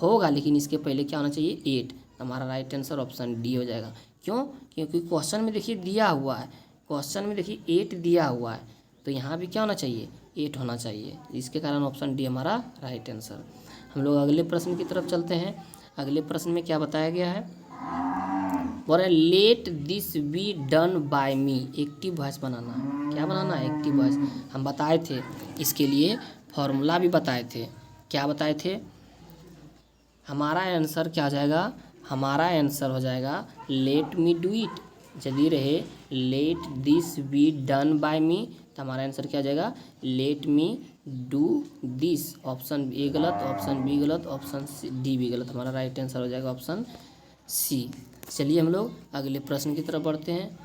होगा लेकिन इसके पहले क्या होना चाहिए? 8। हमारा राइट आंसर ऑप्शन डी हो जाएगा। क्यों? क्योंकि क्वेश्चन में देखिए दिया हुआ है, क्वेश्चन में देखिए 8 दिया हुआ है तो यहाँ भी क्या होना चाहिए? 8 होना चाहिए। इसके कारण ऑप्शन डी हमारा राइट आंसर। हम लोग अगले प्रश्न की तरफ चलते हैं। अगले प्रश्न में क्या बताया गया है? बोल रहे let this be done by me. Active voice बनाना है। क्या बनाना है? Active voice. हम बताए थे, इसके लिए फॉर्मूला भी बताए थे। क्या बताए थे? हमारा आंसर क्या हो जाएगा? हमारा आंसर हो जाएगा लेट मी डू इट। यदि रहे let this be done by me तो हमारा आंसर क्या हो जाएगा? Let me do this. Option A गलत, ऑप्शन बी गलत, ऑप्शन डी भी गलत। हमारा राइट आंसर हो जाएगा ऑप्शन सी। चलिए हम लोग अगले प्रश्न की तरफ बढ़ते हैं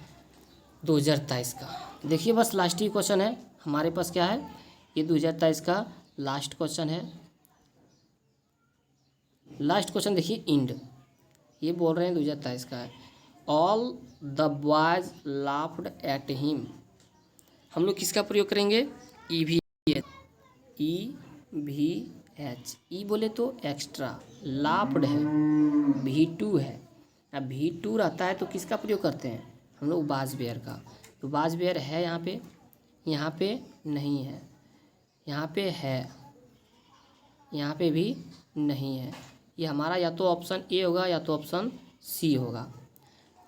2023 का। देखिए बस लास्ट ही क्वेश्चन है हमारे पास, क्या है ये 2023 का लास्ट क्वेश्चन है। लास्ट क्वेश्चन देखिए इंड, ये बोल रहे हैं 2023 का है। All the boys laughed at him. हम लोग किसका प्रयोग करेंगे, ई भी एच। ई बोले तो एक्स्ट्रा, लाफ्ड है, V2 है। अब V2 रहता है तो किसका प्रयोग करते हैं हम लोग, वाज वेयर का। तो वाज वेयर है यहाँ पे नहीं है, यहाँ पे है, यहाँ पे भी नहीं है। ये हमारा या तो ऑप्शन ए होगा या तो ऑप्शन सी होगा।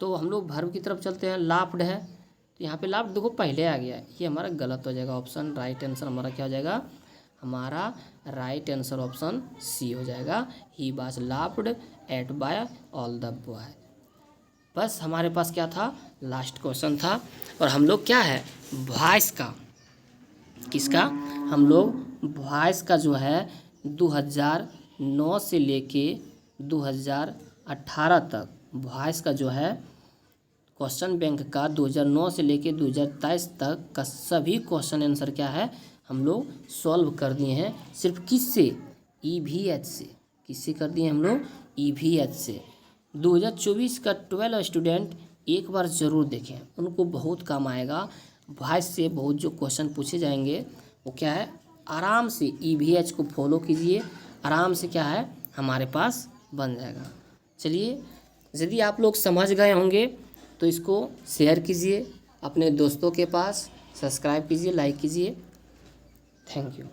तो हम लोग वर्ब की तरफ चलते हैं। लाफ्ड है तो यहाँ पे लाफ्ड देखो पहले आ गया, ये हमारा गलत हो जाएगा। ऑप्शन राइट आंसर हमारा क्या हो जाएगा, हमारा राइट आंसर ऑप्शन सी हो जाएगा। He was laughed at by all the boy. बस हमारे पास क्या था, लास्ट क्वेश्चन था। और हम लोग क्या है, वॉइस का, किसका, हम लोग वॉइस का जो है 2009 से लेके 2018 तक वॉइस का जो है क्वेश्चन बैंक का 2009 से लेके 2023 तक का सभी क्वेश्चन आंसर क्या है, हम लोग सॉल्व कर दिए हैं। सिर्फ किससे, EVH से। किससे कर दिए हम लोग, EVH से। 2024 का 12 स्टूडेंट एक बार ज़रूर देखें, उनको बहुत काम आएगा। वॉइस से बहुत जो क्वेश्चन पूछे जाएंगे वो क्या है, आराम से EVH को फॉलो कीजिए, आराम से क्या है हमारे पास बन जाएगा। चलिए, यदि आप लोग समझ गए होंगे तो इसको शेयर कीजिए अपने दोस्तों के पास, सब्सक्राइब कीजिए, लाइक कीजिए। Thank you.